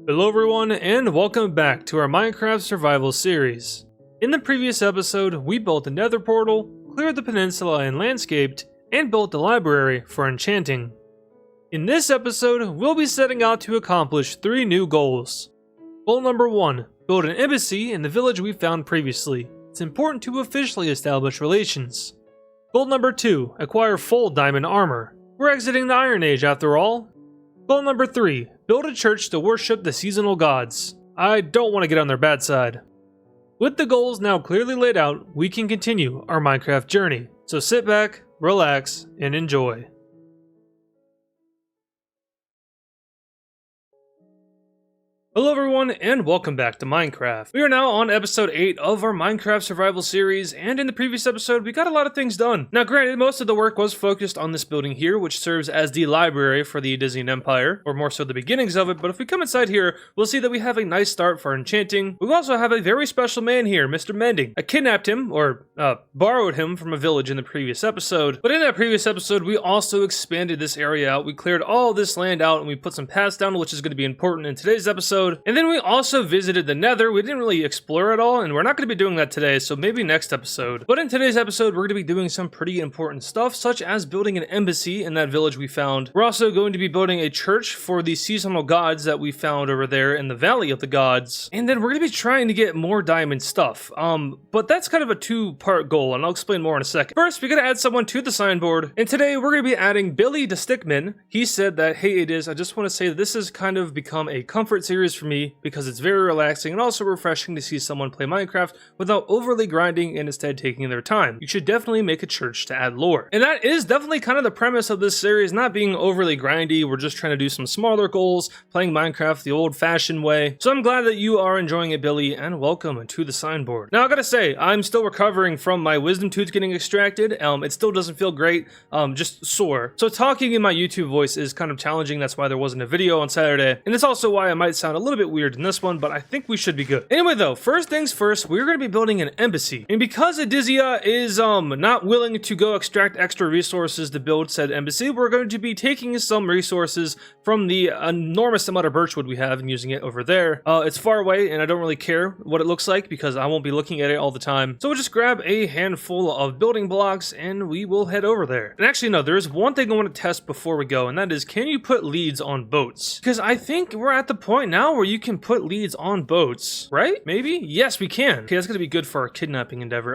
Hello everyone, and welcome back to our Minecraft survival series. In the previous episode, we built a nether portal, cleared the peninsula and landscaped, and built a library for enchanting. In this episode, we'll be setting out to accomplish 3 new goals. Goal number 1, build an embassy in the village we found previously. It's important to officially establish relations. Goal number 2, acquire full diamond armor. We're exiting the Iron Age after all. Goal number 3, build a church to worship the seasonal gods. I don't want to get on their bad side. With the goals now clearly laid out, we can continue our Minecraft journey. So sit back, relax, and enjoy. Hello everyone, and welcome back to Minecraft. We are now on episode 8 of our Minecraft survival series, and in the previous episode we got a lot of things done. Now granted, most of the work was focused on this building here, which serves as the library for the Adizzian Empire, or more so the beginnings of it, but if we come inside here, we'll see that we have a nice start for enchanting. We also have a very special man here, Mr. Mending. I kidnapped him, or borrowed him from a village in the previous episode, but in that previous episode we also expanded this area out. We cleared all this land out and we put some paths down, which is going to be important in today's episode. And then we also visited the Nether. We didn't really explore it all, and we're not going to be doing that today, so maybe next episode. But in today's episode, we're going to be doing some pretty important stuff, such as building an embassy in that village we found. We're also going to be building a church for the seasonal gods that we found over there in the Valley of the Gods. And then we're going to be trying to get more diamond stuff. But that's kind of a 2-part goal, and I'll explain more in a second. First, we got to add someone to the signboard, and today we're going to be adding Billy the Stickman. He said that, hey, it is. I just want to say that this has kind of become a comfort series for me, because it's very relaxing and also refreshing to see someone play Minecraft without overly grinding and instead taking their time. You should definitely make a church to add lore. And that is definitely kind of the premise of this series, not being overly grindy. We're just trying to do some smaller goals, playing Minecraft the old-fashioned way. So I'm glad that you are enjoying it, Billy, and welcome to the signboard. Now I gotta say, I'm still recovering from my wisdom tooth getting extracted. It still doesn't feel great, just sore. So talking in my YouTube voice is kind of challenging. That's why there wasn't a video on Saturday. And it's also why I might sound a little bit weird in this one, but I think we should be good. Anyway though, first things first, we're going to be building an embassy. And because Adizzia is not willing to go extract extra resources to build said embassy, we're going to be taking some resources from the enormous amount of birchwood we have and using it over there. It's far away and I don't really care what it looks like because I won't be looking at it all the time. So we'll just grab a handful of building blocks and we will head over there. And actually no, there is one thing I want to test before we go, and that is, can you put leads on boats? Because I think we're at the point now where you can put leads on boats, right? Maybe? Yes, we can. Okay, that's gonna be good for our kidnapping endeavor.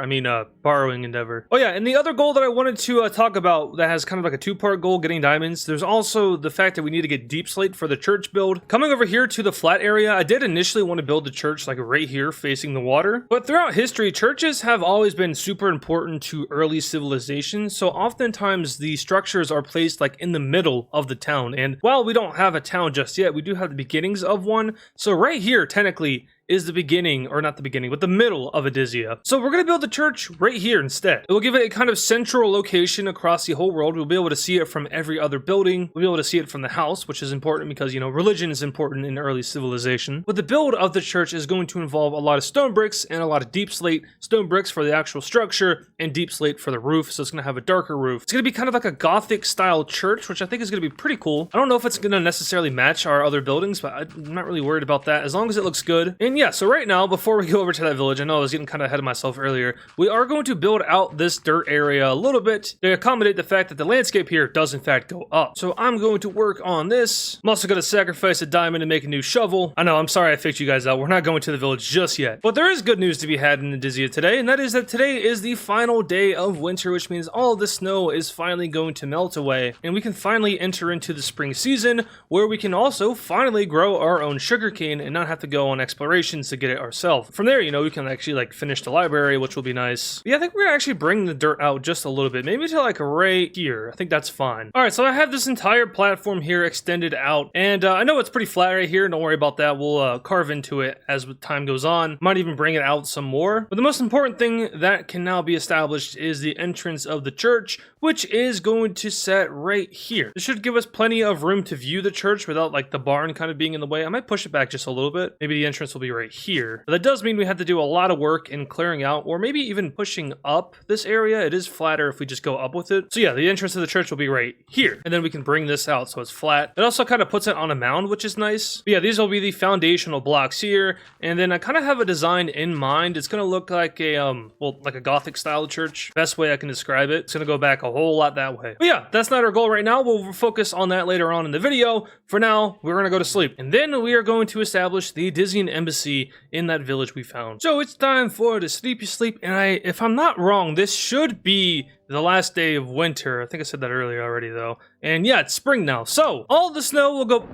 Borrowing endeavor. Oh yeah, and the other goal that I wanted to talk about that has kind of like a 2-part goal, getting diamonds. There's also the fact that we need to get deep slate for the church build. Coming over here to the flat area, I did initially want to build the church like right here facing the water, but throughout history, churches have always been super important to early civilizations, so oftentimes the structures are placed like in the middle of the town, and while we don't have a town just yet, we do have the beginnings of one. So right here, technically, is the beginning, or not the beginning, but the middle of Adizzia. So we're going to build the church right here instead. It will give it a kind of central location across the whole world. We'll be able to see it from every other building. We'll be able to see it from the house, which is important because, you know, religion is important in early civilization. But the build of the church is going to involve a lot of stone bricks and a lot of deep slate. Stone bricks for the actual structure and deep slate for the roof, so it's going to have a darker roof. It's going to be kind of like a Gothic style church, which I think is going to be pretty cool. I don't know if it's going to necessarily match our other buildings, but I'm not really worried about that as long as it looks good. And yeah, so right now, before we go over to that village, I know I was getting kind of ahead of myself earlier, we are going to build out this dirt area a little bit to accommodate the fact that the landscape here does in fact go up. So I'm going to work on this. I'm also going to sacrifice a diamond and make a new shovel. I know, I'm sorry I faked you guys out. We're not going to the village just yet. But there is good news to be had in Adizzia today, and that is that today is the final day of winter, which means all of the snow is finally going to melt away, and we can finally enter into the spring season, where we can also finally grow our own sugarcane and not have to go on explorations to get it ourselves. From there, you know, we can actually like finish the library, which will be nice. But yeah, I think we're gonna actually bring the dirt out just a little bit, maybe to like right here. I think that's fine. All right, so I have this entire platform here extended out, and I know it's pretty flat right here. Don't worry about that. We'll carve into it as time goes on. Might even bring it out some more. But the most important thing that can now be established is the entrance of the church, which is going to set right here. This should give us plenty of room to view the church without like the barn kind of being in the way. I might push it back just a little bit. Maybe the entrance will be right here. But that does mean we have to do a lot of work in clearing out, or maybe even pushing up this area. It is flatter if we just go up with it. So yeah, the entrance of the church will be right here. And then we can bring this out so it's flat. It also kind of puts it on a mound, which is nice. But yeah, these will be the foundational blocks here. And then I kind of have a design in mind. It's going to look like a, well, like a Gothic style church. Best way I can describe it. It's going to go back a whole lot that way. But yeah, that's not our goal right now. We'll focus on that later on in the video. For now, we're going to go to sleep. And then we are going to establish the Adizzian embassy in that village we found. So it's time for the sleepy sleep. And if I'm not wrong, this should be the last day of winter. I think I said that earlier already though. And yeah, it's spring now. So all the snow will go...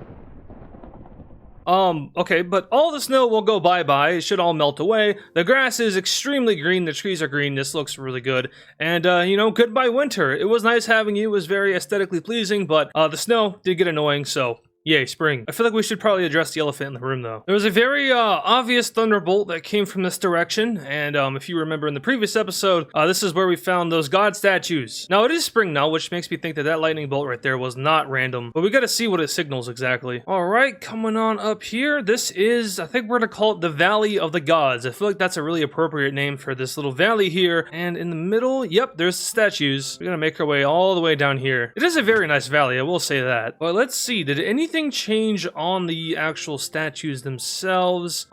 okay, but all the snow will go bye-bye. It should all melt away. The grass is extremely green. The trees are green. This looks really good. And, you know, goodbye winter. It was nice having you. It was very aesthetically pleasing, but, the snow did get annoying, so... yay, spring. I feel like we should probably address the elephant in the room, though. There was a very, obvious thunderbolt that came from this direction, and, if you remember in the previous episode, this is where we found those god statues. Now, it is spring now, which makes me think that that lightning bolt right there was not random, but we gotta see what it signals exactly. Alright, coming on up here, this is, I think we're gonna call it the Valley of the Gods. I feel like that's a really appropriate name for this little valley here, and in the middle, yep, there's the statues. We're gonna make our way all the way down here. It is a very nice valley, I will say that. But let's see, did anything change on the actual statues themselves?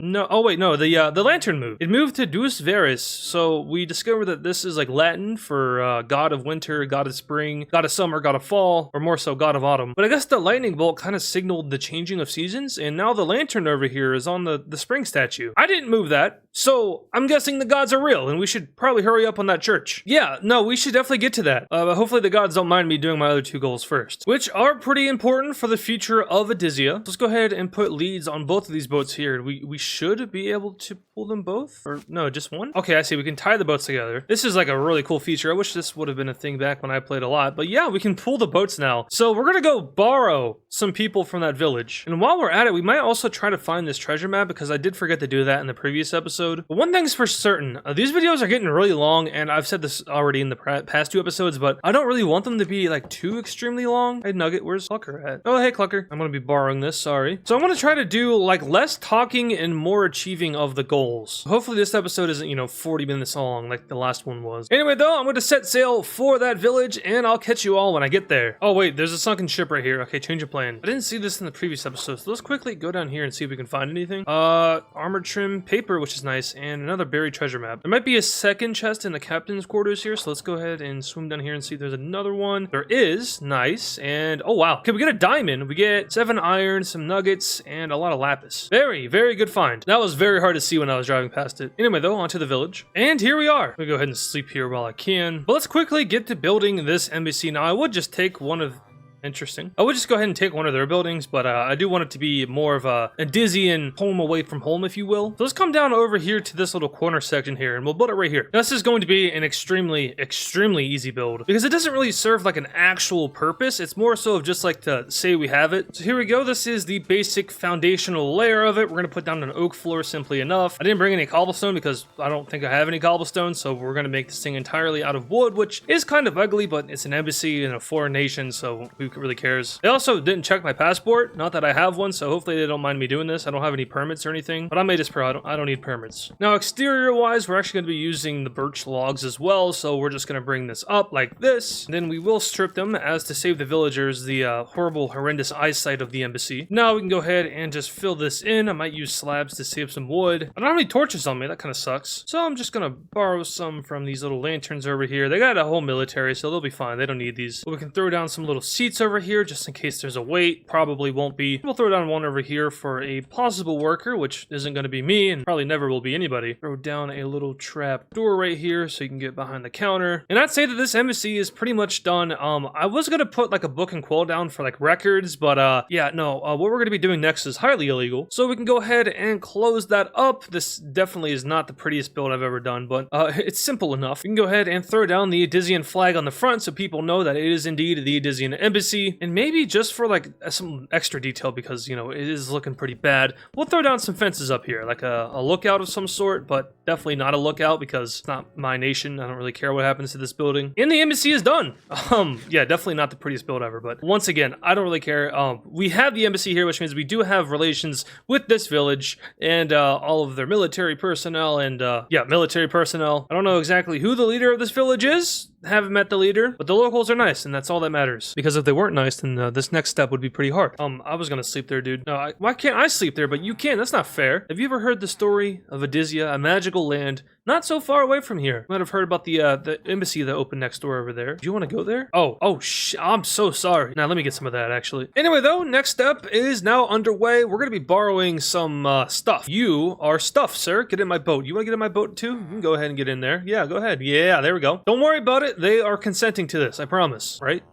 No. Oh wait, no. The lantern moved. It moved to Deus Veris. So we discovered that this is like Latin for god of winter, god of spring, god of summer, god of fall, or more so god of autumn. But I guess the lightning bolt kind of signaled the changing of seasons, and now the lantern over here is on the spring statue. I didn't move that, so I'm guessing the gods are real, and we should probably hurry up on that church. Yeah, no, we should definitely get to that. But hopefully the gods don't mind me doing my other two goals first, which are pretty important for the future of Adizia. Let's go ahead and put leads on both of these boats here. We should be able to pull them both, or no, just one. Okay, I see. We can tie the boats together. This is like a really cool feature. I wish this would have been a thing back when I played a lot, but yeah, we can pull the boats now. So we're gonna go borrow some people from that village, and while we're at it, we might also try to find this treasure map, because I did forget to do that in the previous episode. But one thing's for certain, these videos are getting really long, and I've said this already in the past two episodes, but I don't really want them to be like too extremely long. Hey Nugget, where's Clucker at? Oh hey Clucker, I'm gonna be borrowing this, sorry. So I'm gonna try to do like less talking and more achieving of the goals. Hopefully this episode isn't, you know, 40 minutes long like the last one was. Anyway though, I'm going to set sail for that village, and I'll catch you all when I get there. Oh wait, there's a sunken ship right here. Okay, change of plan. I didn't see this in the previous episode, so let's quickly go down here and see if we can find anything. Armor trim paper, which is nice, and another buried treasure map. There might be a second chest in the captain's quarters here, so let's go ahead and swim down here and see if there's another one. There is. Nice. And oh wow, okay, we get a diamond. We get 7 iron, some nuggets, and a lot of lapis. Very, very good find. That was very hard to see when I was driving past it. Anyway though, onto the village. And here we are. Let me go ahead and sleep here while I can. But let's quickly get to building this embassy. Now I would just take one of... Interesting. I would just go ahead and take one of their buildings, but I do want it to be more of a Adizzian home away from home, if you will. So let's come down over here to this little corner section here, and we'll build it right here. Now, this is going to be an extremely, extremely easy build, because it doesn't really serve like an actual purpose. It's more so of just like to say we have it. So here we go. This is the basic foundational layer of it. We're going to put down an oak floor simply enough. I didn't bring any cobblestone because I don't think I have any cobblestone, so we're going to make this thing entirely out of wood, which is kind of ugly, but it's an embassy in a foreign nation, so who really cares? They also didn't check my passport. Not that I have one, so hopefully they don't mind me doing this. I don't have any permits or anything, but I'm AdizzPro. I don't need permits. Now, exterior-wise, we're actually going to be using the birch logs as well, so we're just going to bring this up like this. Then we will strip them as to save the villagers the horrible, horrendous eyesight of the embassy. Now we can go ahead and just fill this in. I might use slabs to save some wood. I don't have any torches on me. That kind of sucks. So I'm just going to borrow some from these little lanterns over here. They got a whole military, so they'll be fine. They don't need these. But we can throw down some little seats over here just in case there's a wait. Probably won't be. We'll throw down one over here for a possible worker, which isn't going to be me and probably never will be anybody. Throw down a little trap door right here so you can get behind the counter. And I'd say that this embassy is pretty much done. I was going to put like a book and quill down for like records, but yeah, no. What we're going to be doing next is highly illegal. So we can go ahead and close that up. This definitely is not the prettiest build I've ever done, but it's simple enough. We can go ahead and throw down the Adizzian flag on the front so people know that it is indeed the Adizzian embassy. embassy, and maybe just for like some extra detail because, you know, it is looking pretty bad, we'll throw down some fences up here, like a lookout of some sort, but definitely not a lookout because it's not my nation. I don't really care what happens to this building. And the embassy is done. Yeah, definitely not the prettiest build ever, but once again, I don't really care. We have the embassy here, which means we do have relations with this village and all of their military personnel and yeah, military personnel. I don't know exactly who the leader of this village is. Haven't met the leader, but the locals are nice, and that's all that matters. Because if they weren't nice, then this next step would be pretty hard. I was gonna sleep there, dude. No, why can't I sleep there, but you can? That's not fair. Have you ever heard the story of Addizia, a magical land not so far away from here? You might have heard about the embassy that opened next door over there. Do you want to go there? Oh, I'm so sorry. Now, let me get some of that, actually. Anyway, though, next step is now underway. We're gonna be borrowing some stuff. You are stuff, sir. Get in my boat. You want to get in my boat, too? You can go ahead and get in there. Yeah, go ahead. Yeah, there we go. Don't worry about it. They are consenting to this, I promise, right?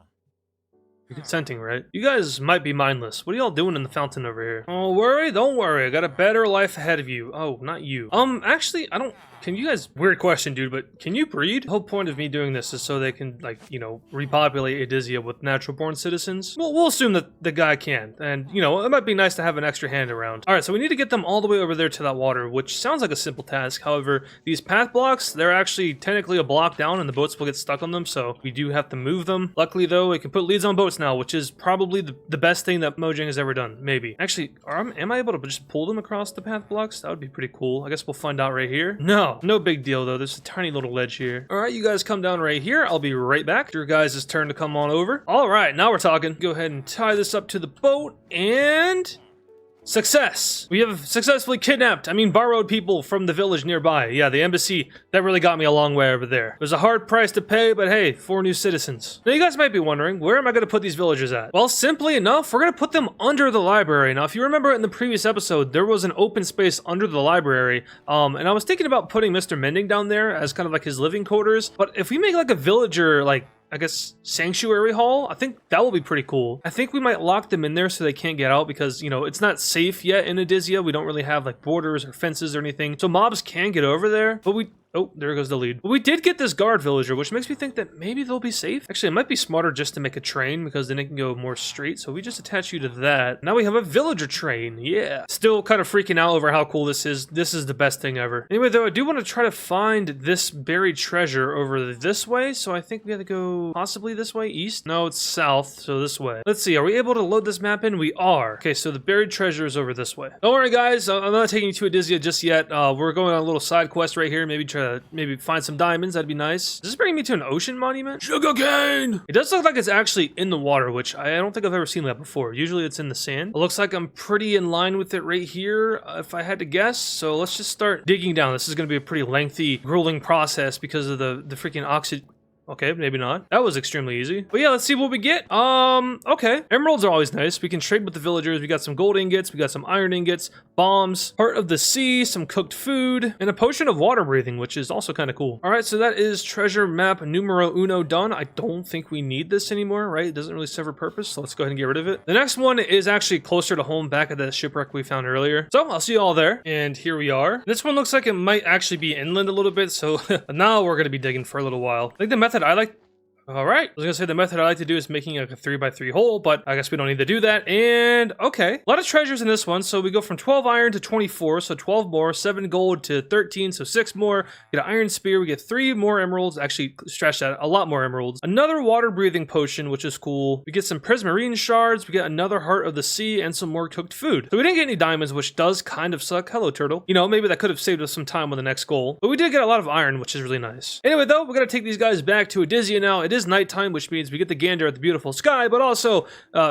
You're consenting, right? You guys might be mindless. What are y'all doing in the fountain over here? Don't worry. I got a better life ahead of you. Oh, not you. Actually, I don't... Can you guys... Weird question, dude, but can you breed? The whole point of me doing this is so they can, like, you know, repopulate Addizia with natural-born citizens. Well, we'll assume that the guy can. And, you know, it might be nice to have an extra hand around. Alright, so we need to get them all the way over there to that water, which sounds like a simple task. However, these path blocks, they're actually technically a block down and the boats will get stuck on them, so we do have to move them. Luckily, though, we can put leads on boats now, which is probably the best thing that Mojang has ever done. Maybe. Actually, am I able to just pull them across the path blocks? That would be pretty cool. I guess we'll find out right here. No big deal, though. There's a tiny little ledge here. Alright, you guys come down right here. I'll be right back. Your guys' turn to come on over. Alright, now we're talking. Go ahead and tie this up to the boat, and... Success! We have successfully borrowed people from the village nearby. Yeah, the embassy, that really got me a long way over there. It was a hard price to pay, but hey, 4 new citizens. Now you guys might be wondering, where am I going to put these villagers at? Well, simply enough, we're going to put them under the library. Now, if you remember in the previous episode, there was an open space under the library, and I was thinking about putting Mr. Mending down there as kind of like his living quarters, but if we make like a villager, like, I guess, sanctuary hall, I think that will be pretty cool. I think we might lock them in there so they can't get out because, you know, it's not safe yet in Addizia. We don't really have, like, borders or fences or anything. So mobs can get over there, but oh, there goes the lead. But we did get this guard villager, which makes me think that maybe they'll be safe. Actually, it might be smarter just to make a train because then it can go more straight. So we just attach you to that. Now we have a villager train. Yeah. Still kind of freaking out over how cool this is. This is the best thing ever. Anyway, though, I do want to try to find this buried treasure over this way. So I think we have to go possibly this way, east? No, it's south, so this way. Let's see. Are we able to load this map in? We are. Okay, so the buried treasure is over this way. Don't worry, guys. I'm not taking you to Addizia just yet. We're going on a little side quest right here. Maybe try to find some diamonds. That'd be nice. Is this bringing me to an ocean monument? Sugarcane! It does look like it's actually in the water, which I don't think I've ever seen that before. Usually it's in the sand. It looks like I'm pretty in line with it right here, if I had to guess. So let's just start digging down. This is going to be a pretty lengthy, grueling process because of the freaking oxygen. Okay, maybe not. That was extremely easy. But yeah, let's see what we get. Okay. Emeralds are always nice. We can trade with the villagers. We got some gold ingots. We got some iron ingots, bombs, heart of the sea, some cooked food, and a potion of water breathing, which is also kind of cool. All right, so that is treasure map numero uno done. I don't think we need this anymore, right? It doesn't really serve a purpose, so let's go ahead and get rid of it. The next one is actually closer to home, back at the shipwreck we found earlier. So I'll see you all there. And here we are. This one looks like it might actually be inland a little bit, so now we're going to be digging for a little while. I think the method I like... Alright, I was gonna say the method I like to do is making like a 3x3 hole, but I guess we don't need to do that. And, okay, a lot of treasures in this one. So we go from 12 iron to 24, so 12 more, 7 gold to 13, so 6 more. Get an iron spear, we get 3 more emeralds. Actually, stretch that, a lot more emeralds. Another water breathing potion, which is cool. We get some prismarine shards, we get another heart of the sea, and some more cooked food. So we didn't get any diamonds, which does kind of suck. Hello, turtle. You know, maybe that could have saved us some time on the next goal. But we did get a lot of iron, which is really nice. Anyway, though, we're gonna take these guys back to Addizia now. It is nighttime, which means we get the gander at the beautiful sky, but also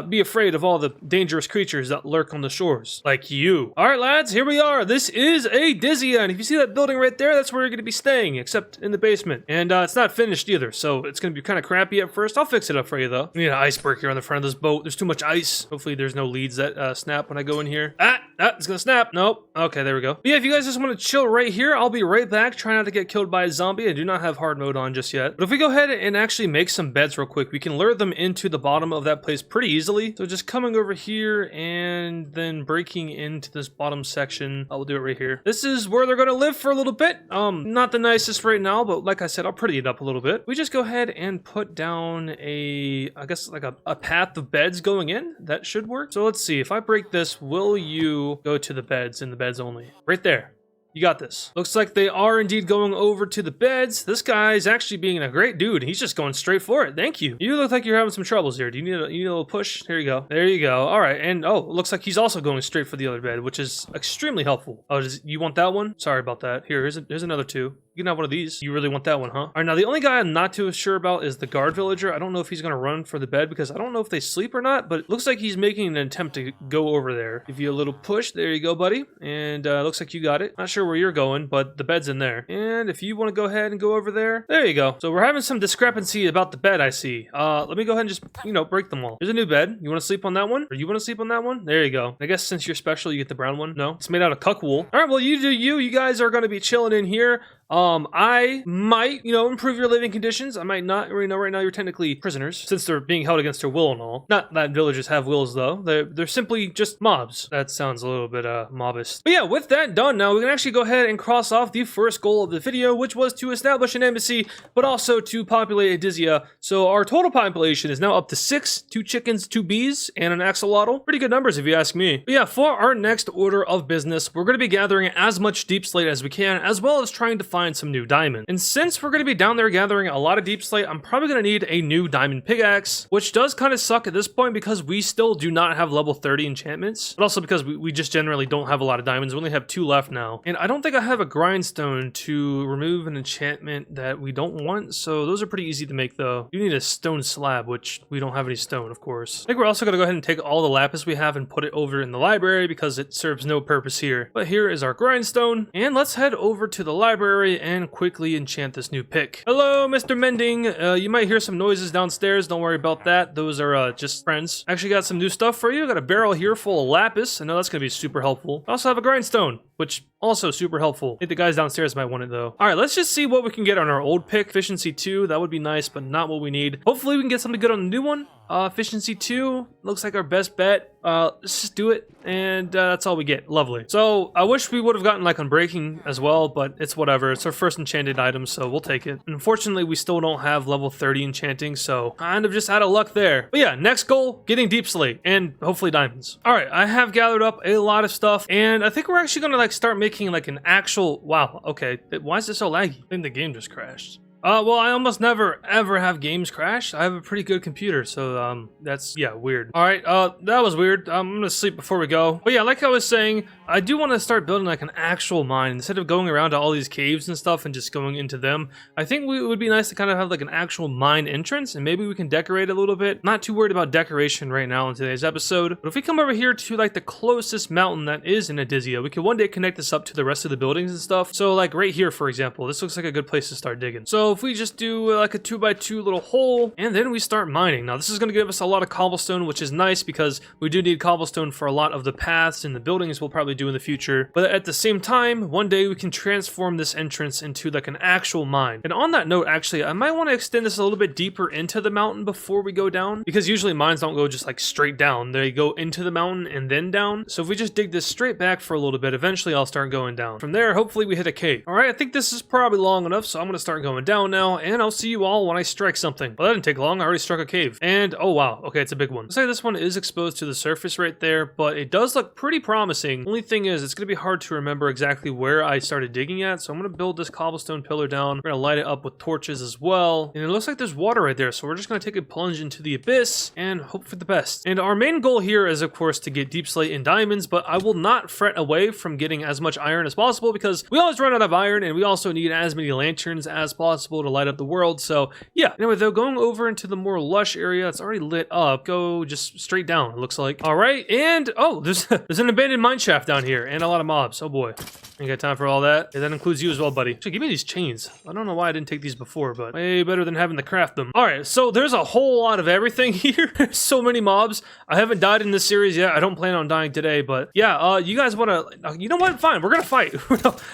be afraid of all the dangerous creatures that lurk on the shores, like you. All right, lads, here we are. This is Addizia, and if you see that building right there, that's where you're going to be staying, except in the basement. And it's not finished either, so it's going to be kind of crappy at first. I'll fix it up for you, though. We need an iceberg here on the front of this boat. There's too much ice. Hopefully there's no leads that snap when I go in here. It's gonna snap. Nope. Okay, there we go. But yeah, if you guys just want to chill right here, I'll be right back. Try not to get killed by a zombie. I do not have hard mode on just yet. But if we go ahead and actually make some beds real quick. We can lure them into the bottom of that place pretty easily. So just coming over here and then breaking into this bottom section. I'll do it right here. This is where they're going to live for a little bit. Not the nicest right now, but like I said, I'll pretty it up a little bit. We just go ahead and put down I guess like a path of beds going in. That should work. So let's see. If I break this, will you go to the beds and the beds only? Right there. You got this. Looks like they are indeed going over to the beds. This guy is actually being a great dude. He's just going straight for it. Thank you. You look like you're having some troubles here. Do you need a little push? There you go. There you go. All right. And oh, it looks like he's also going straight for the other bed, which is extremely helpful. Oh, you want that one? Sorry about that. Here's another two. You can have one of these. You really want that one, huh? All right, now the only guy I'm not too sure about is the guard villager. I don't know if he's gonna run for the bed because I don't know if they sleep or not, but it looks like he's making an attempt to go over there. Give you a little push. There you go, buddy. And looks like you got it. Not sure where you're going, but the bed's in there. And if you want to go ahead and go over there, there you go. So we're having some discrepancy about the bed, I see. Let me go ahead and just, break them all. Here's a new bed. You want to sleep on that one? Or you want to sleep on that one? There you go. I guess since you're special, you get the brown one. No, it's made out of cuck wool. All right, well, you do you. You guys are going to be chilling in here. I might, improve your living conditions. I might not. Right now you're technically prisoners since they're being held against their will and all. Not that villagers have wills though. They're simply just mobs. That sounds a little bit mobist. But yeah, with that done, now we can actually go ahead and cross off the first goal of the video, which was to establish an embassy, but also to populate Adizia. So our total population is now up to 6, 2 chickens, 2 bees, and an axolotl. Pretty good numbers if you ask me. But yeah, for our next order of business, we're going to be gathering as much deep slate as we can, as well as trying to find some new diamond. And since we're going to be down there gathering a lot of deep slate, I'm probably going to need a new diamond pickaxe, which does kind of suck at this point because we still do not have level 30 enchantments, but also because we just generally don't have a lot of diamonds. We only have 2 left now. And I don't think I have a grindstone to remove an enchantment that we don't want, so those are pretty easy to make though. You need a stone slab, which we don't have any stone, of course. I think we're also going to go ahead and take all the lapis we have and put it over in the library because it serves no purpose here. But here is our grindstone, and let's head over to the library and quickly enchant this new pick. Hello, Mr. Mending. You might hear some noises downstairs. Don't worry about that. Those are just friends. Actually got some new stuff for you. Got a barrel here full of lapis. I know that's going to be super helpful. I also have a grindstone, which also super helpful. I think the guys downstairs might want it though. All right, let's just see what we can get on our old pick. Efficiency 2, that would be nice, but not what we need. Hopefully we can get something good on the new one. Efficiency 2 looks like our best bet. Let's just do it, and that's all we get. Lovely. So I wish we would have gotten like unbreaking as well, but it's whatever. It's our first enchanted item, so we'll take it. Unfortunately, we still don't have level 30 enchanting, so kind of just out of luck there. But yeah, next goal, getting deep slate and hopefully diamonds. All right, I have gathered up a lot of stuff, and I think we're actually gonna like start making like an actual. Wow. Okay. Why is this so laggy? I think the game just crashed. Well, I almost never ever have games crash. I have a pretty good computer, so that's weird. All right, that was weird. I'm gonna sleep before we go. But yeah, like I was saying, I do want to start building like an actual mine instead of going around to all these caves and stuff and just going into them. I think it would be nice to kind of have like an actual mine entrance, and maybe we can decorate a little bit. Not too worried about decoration right now in today's episode, but if we come over here to like the closest mountain that is in Adizia, we can one day connect this up to the rest of the buildings and stuff. So like right here, for example, this looks like a good place to start digging. So if we just do like a 2x2 little hole, and then we start mining. Now this is going to give us a lot of cobblestone, which is nice because we do need cobblestone for a lot of the paths and the buildings we'll probably do in the future. But at the same time, one day we can transform this entrance into like an actual mine. And on that note, actually, I might want to extend this a little bit deeper into the mountain before we go down, because usually mines don't go just like straight down. They go into the mountain and then down. So if we just dig this straight back for a little bit, eventually I'll start going down. From there, hopefully we hit a cave. All right, I think this is probably long enough, so I'm going to start going down now, and I'll see you all when I strike something. Well, that didn't take long. I already struck a cave. And, oh wow, okay, it's a big one. Looks like this one is exposed to the surface right there, but it does look pretty promising. Only thing is, it's going to be hard to remember exactly where I started digging at, so I'm going to build this cobblestone pillar down. We're going to light it up with torches as well. And it looks like there's water right there, so we're just going to take a plunge into the abyss and hope for the best. And our main goal here is, of course, to get deep slate and diamonds, but I will not fret away from getting as much iron as possible because we always run out of iron, and we also need as many lanterns as possible to light up the world. So yeah, anyway, though, going over into the more lush area, it's already lit up. Go just straight down, it looks like. All right, and oh, there's an abandoned mine shaft down here and a lot of mobs. Oh boy. Ain't got time for all that. Yeah, that includes you as well, buddy. Actually, give me these chains. I don't know why I didn't take these before, but way better than having to craft them. All right, so there's a whole lot of everything here. So many mobs. I haven't died in this series yet. I don't plan on dying today, but yeah, you guys want to... you know what? Fine, we're gonna fight.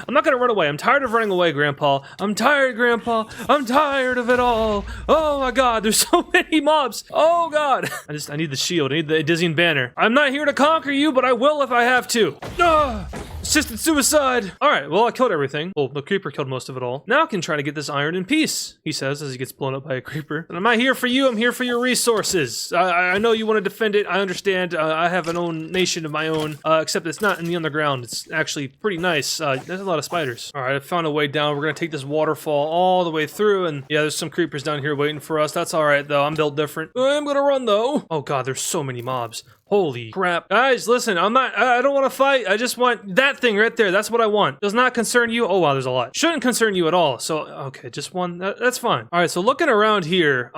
I'm not gonna run away. I'm tired of running away, Grandpa. I'm tired, Grandpa. I'm tired of it all. Oh my God, there's so many mobs. Oh God. I need the shield. I need the Adizzian banner. I'm not here to conquer you, but I will if I have to. Assisted suicide. All right, well, I killed everything. Well, the creeper killed most of it all. Now I can try to get this iron in peace, he says as he gets blown up by a creeper. And I'm not here for you. I'm here for your resources. I know you want to defend it. I understand. I have an own nation of my own, except it's not in the underground. It's actually pretty nice. There's a lot of spiders. All right, I found a way down. We're going to take this waterfall all the way through. And yeah, there's some creepers down here waiting for us. That's all right, though. I'm built different. I'm going to run, though. Oh, God, there's so many mobs. Holy crap. Guys, listen, I don't want to fight. I just want that thing right there. That's what I want. Does not concern you. Oh, wow, there's a lot. Shouldn't concern you at all. So, okay, just one. That's fine. All right, so looking around here,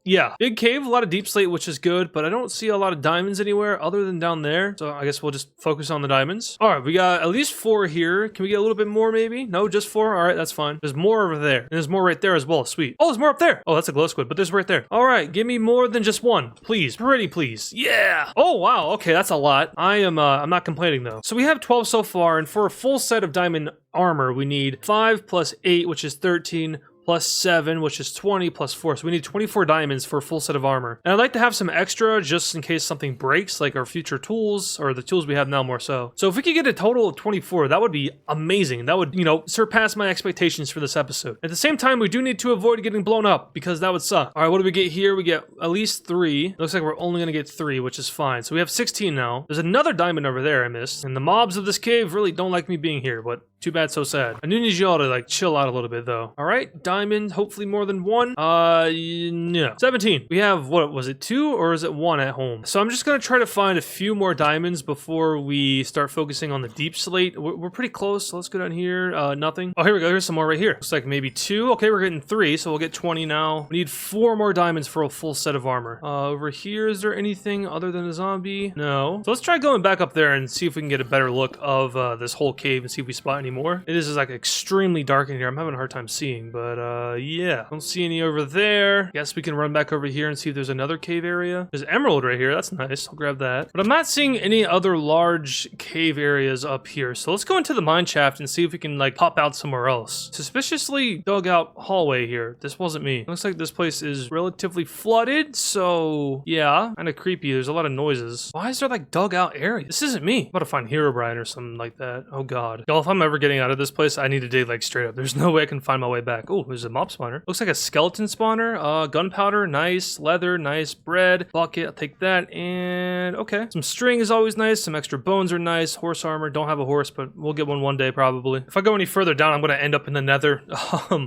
yeah, big cave, a lot of deep slate, which is good, but I don't see a lot of diamonds anywhere other than down there. So I guess we'll just focus on the diamonds. All right, we got at least 4 here. Can we get a little bit more maybe? No, just 4. All right, that's fine. There's more over there. And there's more right there as well. Sweet. Oh, there's more up there. Oh, that's a glow squid, but there's right there. All right, give me more than just 1, please. Pretty please. Yeah. Oh, wow. Okay, that's a lot. I'm not complaining though. So we have 12 so far, and for a full set of diamond armor, we need 5 plus 8, which is 13, plus 7, which is 20, plus 4. So we need 24 diamonds for a full set of armor. And I'd like to have some extra just in case something breaks, like our future tools, or the tools we have now more so. So if we could get a total of 24, that would be amazing. That would, you know, surpass my expectations for this episode. At the same time, we do need to avoid getting blown up, because that would suck. All right, what do we get here? We get at least 3. Looks like we're only going to get 3, which is fine. So we have 16 now. There's another diamond over there I missed. And the mobs of this cave really don't like me being here, but too bad, so sad. I do need y'all to, like, chill out a little bit, though. All right, diamond, hopefully more than 1. No. 17. We have, what was it, 2 or is it 1 at home? So I'm just gonna try to find a few more diamonds before we start focusing on the deep slate. We're pretty close, so let's go down here. Nothing. Oh, here we go. Here's some more right here. Looks like maybe 2. Okay, we're getting 3, so we'll get 20 now. We need 4 more diamonds for a full set of armor. Over here, is there anything other than a zombie? No. So let's try going back up there and see if we can get a better look of this whole cave and see if we spot any more. It is like extremely dark in here. I'm having a hard time seeing, but yeah, don't see any over there. Guess we can run back over here and see if there's another cave area. There's emerald right here. That's nice. I'll grab that. But I'm not seeing any other large cave areas up here. So let's go into the mine shaft and see if we can like pop out somewhere else. Suspiciously dug out hallway here. This wasn't me. Looks like this place is relatively flooded. So yeah, kind of creepy. There's a lot of noises. Why is there like dug out area? This isn't me. I'm about to find Herobrine or something like that. Oh God. Y'all, if I'm ever getting out of this place, I need to dig like straight up. There's no way I can find my way back. Oh, there's a mob spawner. Looks like a skeleton spawner. Gunpowder, nice. Leather, nice. Bread, bucket, I'll take that. And okay. Some string is always nice. Some extra bones are nice. Horse armor, don't have a horse, but we'll get one day probably. If I go any further down, I'm gonna end up in the nether.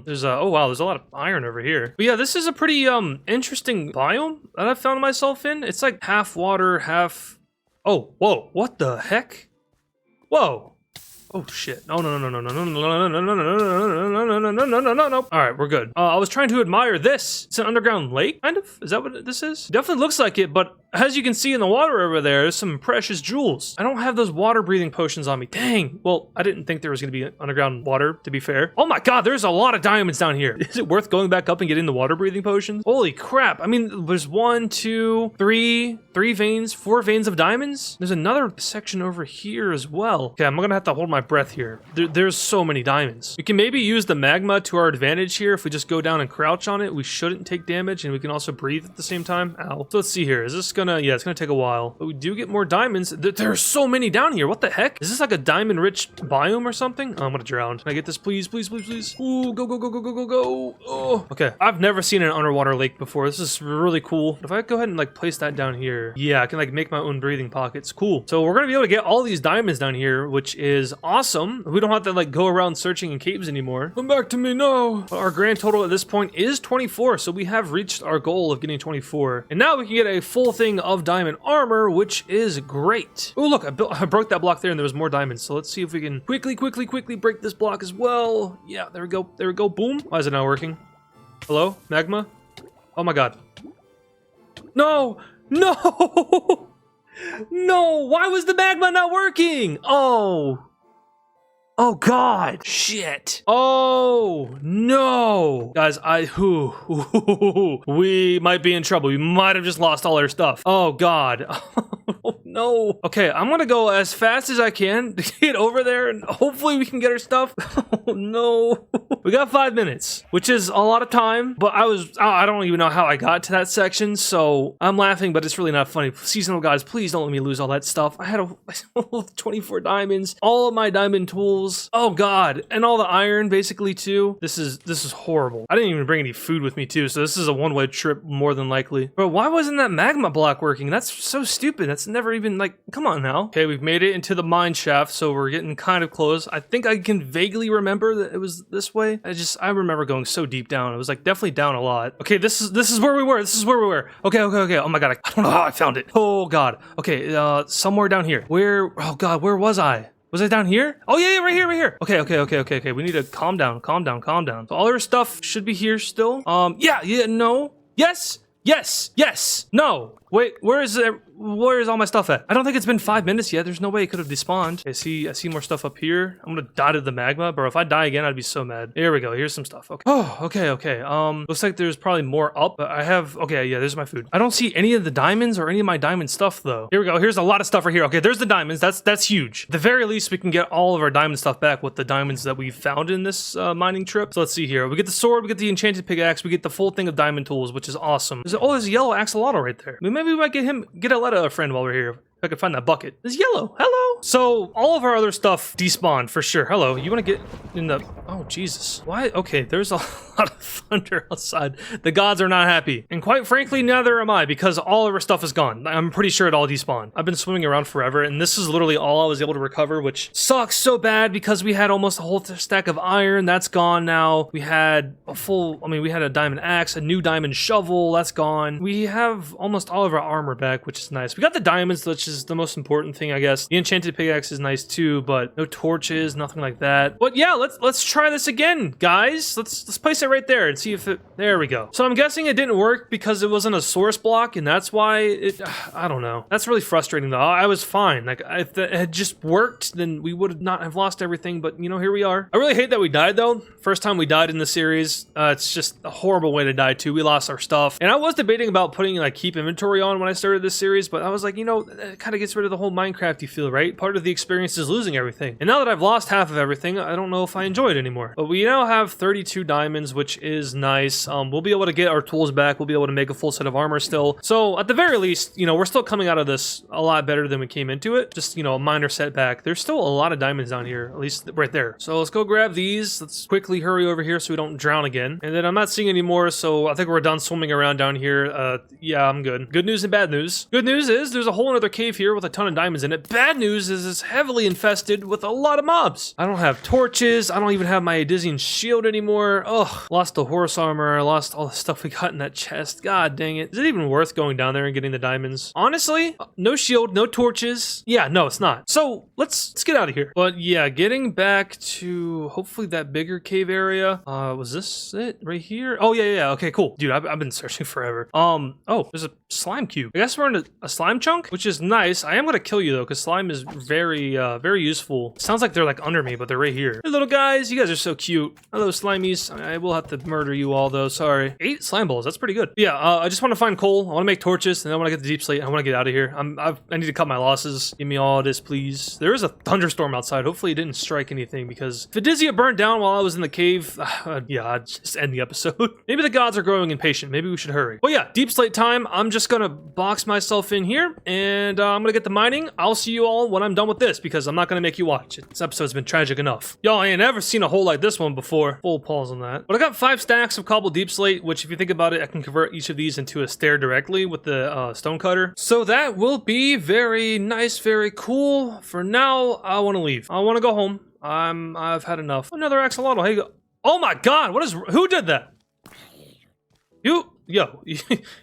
There's oh wow, there's a lot of iron over here. But yeah, this is a pretty interesting biome that I've found myself in. It's like half water, half... Oh, whoa, what the heck? Whoa. Oh shit. No. All right, we're good. I was trying to admire this. It's an underground lake, kind of? Is that what this is? Definitely looks like it, but as you can see in the water over there, there's some precious jewels. I don't have those water breathing potions on me. Dang. Well, I didn't think there was going to be underground water, to be fair. Oh my God, there's a lot of diamonds down here. Is it worth going back up and getting the water breathing potions? Holy crap. I mean, there's 1, 2, 3 veins, 4 veins of diamonds. There's another section over here as well. Okay, I'm going to have to hold my breath here. There's so many diamonds. We can maybe use the magma to our advantage here. If we just go down and crouch on it, we shouldn't take damage, and we can also breathe at the same time. Ow. So let's see here. Is this gonna... Yeah, it's gonna take a while. But we do get more diamonds. There's so many down here. What the heck? Is this like a diamond-rich biome or something? Oh, I'm gonna drown. Can I get this, please? Please, please, please. Ooh, go, go, go, go, go, go, go. Oh, okay. I've never seen an underwater lake before. This is really cool. If I go ahead and like place that down here, yeah, I can like make my own breathing pockets. Cool. So we're gonna be able to get all these diamonds down here, which is awesome. We don't have to like go around searching in caves anymore. Come back to me, no. But our grand total at this point is 24, so we have reached our goal of getting 24. And now we can get a full thing of diamond armor, which is great. Oh, look, I broke that block there and there was more diamonds. So let's see if we can quickly break this block as well. Yeah, there we go. There we go. Boom. Why is it not working? Hello? Magma? Oh my God. No! No! No! Why was the magma not working? Oh. Oh God, shit. Oh no. Guys, we might be in trouble. We might have just lost all our stuff. Oh God. Oh no. Okay, I'm gonna go as fast as I can to get over there and hopefully we can get our stuff. Oh no. We got 5 minutes, which is a lot of time, but I don't even know how I got to that section, so I'm laughing, but it's really not funny. Seasonal guys, please don't let me lose all that stuff. I had 24 diamonds, all of my diamond tools. Oh God, and all the iron basically too. This is horrible. I didn't even bring any food with me too, so this is a one-way trip more than likely. But why wasn't that magma block working? That's so stupid. That's never even like, come on now. Okay, we've made it into the mine shaft, so we're getting kind of close. I think I can vaguely remember that it was this way. I remember going so deep down. It was like definitely down a lot. Okay, this is where we were. This is where we were. Okay. Oh my God, I don't know how I found it. Oh God. Okay, somewhere down here. Where? Oh God, where was I? Was I down here? Oh yeah, right here. Okay. We need to calm down. So all our stuff should be here still. Yeah, no. Yes. No. Wait, where is all my stuff at? I don't think it's been 5 minutes yet. There's no way it could have despawned. I see more stuff up here. I'm gonna die to the magma, bro. If I die again, I'd be so mad. Here we go. Here's some stuff. Okay. Oh, okay. Looks like there's probably more up. But yeah, there's my food. I don't see any of the diamonds or any of my diamond stuff though. Here we go. Here's a lot of stuff right here. Okay, there's the diamonds. That's huge. At the very least, we can get all of our diamond stuff back with the diamonds that we found in this mining trip. So let's see here. We get the sword, we get the enchanted pickaxe, we get the full thing of diamond tools, which is awesome. There's a yellow axolotl right there. I mean, maybe we might get a letter friend while we're here. If I could find that bucket. It's yellow. Hello. So all of our other stuff despawned for sure. Hello. You want to get in the... Oh, Jesus. Why? Okay, there's a lot of thunder outside. The gods are not happy. And quite frankly, neither am I, because all of our stuff is gone. I'm pretty sure it all despawned. I've been swimming around forever, and this is literally all I was able to recover, which sucks so bad because we had almost a whole stack of iron. That's gone now. We had we had a diamond axe, a new diamond shovel. That's gone. We have almost all of our armor back, which is nice. We got the diamonds, which is the most important thing, I guess. The enchanted pickaxe is nice too, but no torches, nothing like that. But yeah, let's try this again, guys. Let's place it right there and see if it... There we go. So I'm guessing it didn't work because it wasn't a source block, and that's why it... I don't know. That's really frustrating though. I was fine. Like, if it had just worked, then we would not have lost everything, but you know, here we are. I really hate that we died though. First time we died in the series. It's just a horrible way to die too. We lost our stuff. And I was debating about putting like keep inventory on when I started this series, but I was like, you know, it kind of gets rid of the whole Minecrafty feel, right? Part of the experience is losing everything. And now that I've lost half of everything, I don't know if I enjoy it anymore. But we now have 32 diamonds, which is nice. We'll be able to get our tools back. We'll be able to make a full set of armor still. So at the very least, you know, we're still coming out of this a lot better than we came into it. Just, you know, a minor setback. There's still a lot of diamonds down here, at least right there. So let's go grab these. Let's quickly hurry over here so we don't drown again. And then I'm not seeing any more, so I think we're done swimming around down here. Yeah, I'm good. Good news and bad news. Good news is there's a whole other cave here with a ton of diamonds in it. Bad news is it's heavily infested with a lot of mobs. I don't have torches. I don't even have my Adizzian shield anymore. Ugh, lost the horse armor. I lost all the stuff we got in that chest. God dang it. Is it even worth going down there and getting the diamonds? Honestly, no shield, no torches. Yeah, no, it's not. So let's get out of here. But yeah, getting back to hopefully that bigger cave area. Was this it right here? Oh yeah. Okay, cool. Dude, I've been searching forever. Oh, there's a slime cube. I guess we're in a slime chunk, which is nice. I am gonna kill you though, because slime is very useful. Sounds like they're like under me, but they're right here. Hey little guys, you guys are so cute. Hello slimies. I will have to murder you all though, sorry. 8 slime balls, that's pretty good. Yeah, I just want to find coal. I want to make torches, and then when I get the deep slate, I want to get out of here. I need to cut my losses. Give me all this, please. There is a thunderstorm outside. Hopefully it didn't strike anything, because if Adizia burned down while I was in the cave, yeah, I'd just end the episode. Maybe the gods are growing impatient. Maybe we should hurry. But yeah, deep slate time. I'm just gonna box myself in here, and I'm gonna get the mining. I'll see you all when I'm done with this, because I'm not gonna make you watch. This episode's been tragic enough. Y'all, I ain't never seen a hole like this one before. Full pause on that. But I got 5 stacks of cobbled deep slate, which if you think about it, I can convert each of these into a stair directly with the stone cutter. So that will be very nice, very cool. For now, I want to leave. I want to go home. I've had enough. Another axolotl. Hey, oh my God! Who did that? You're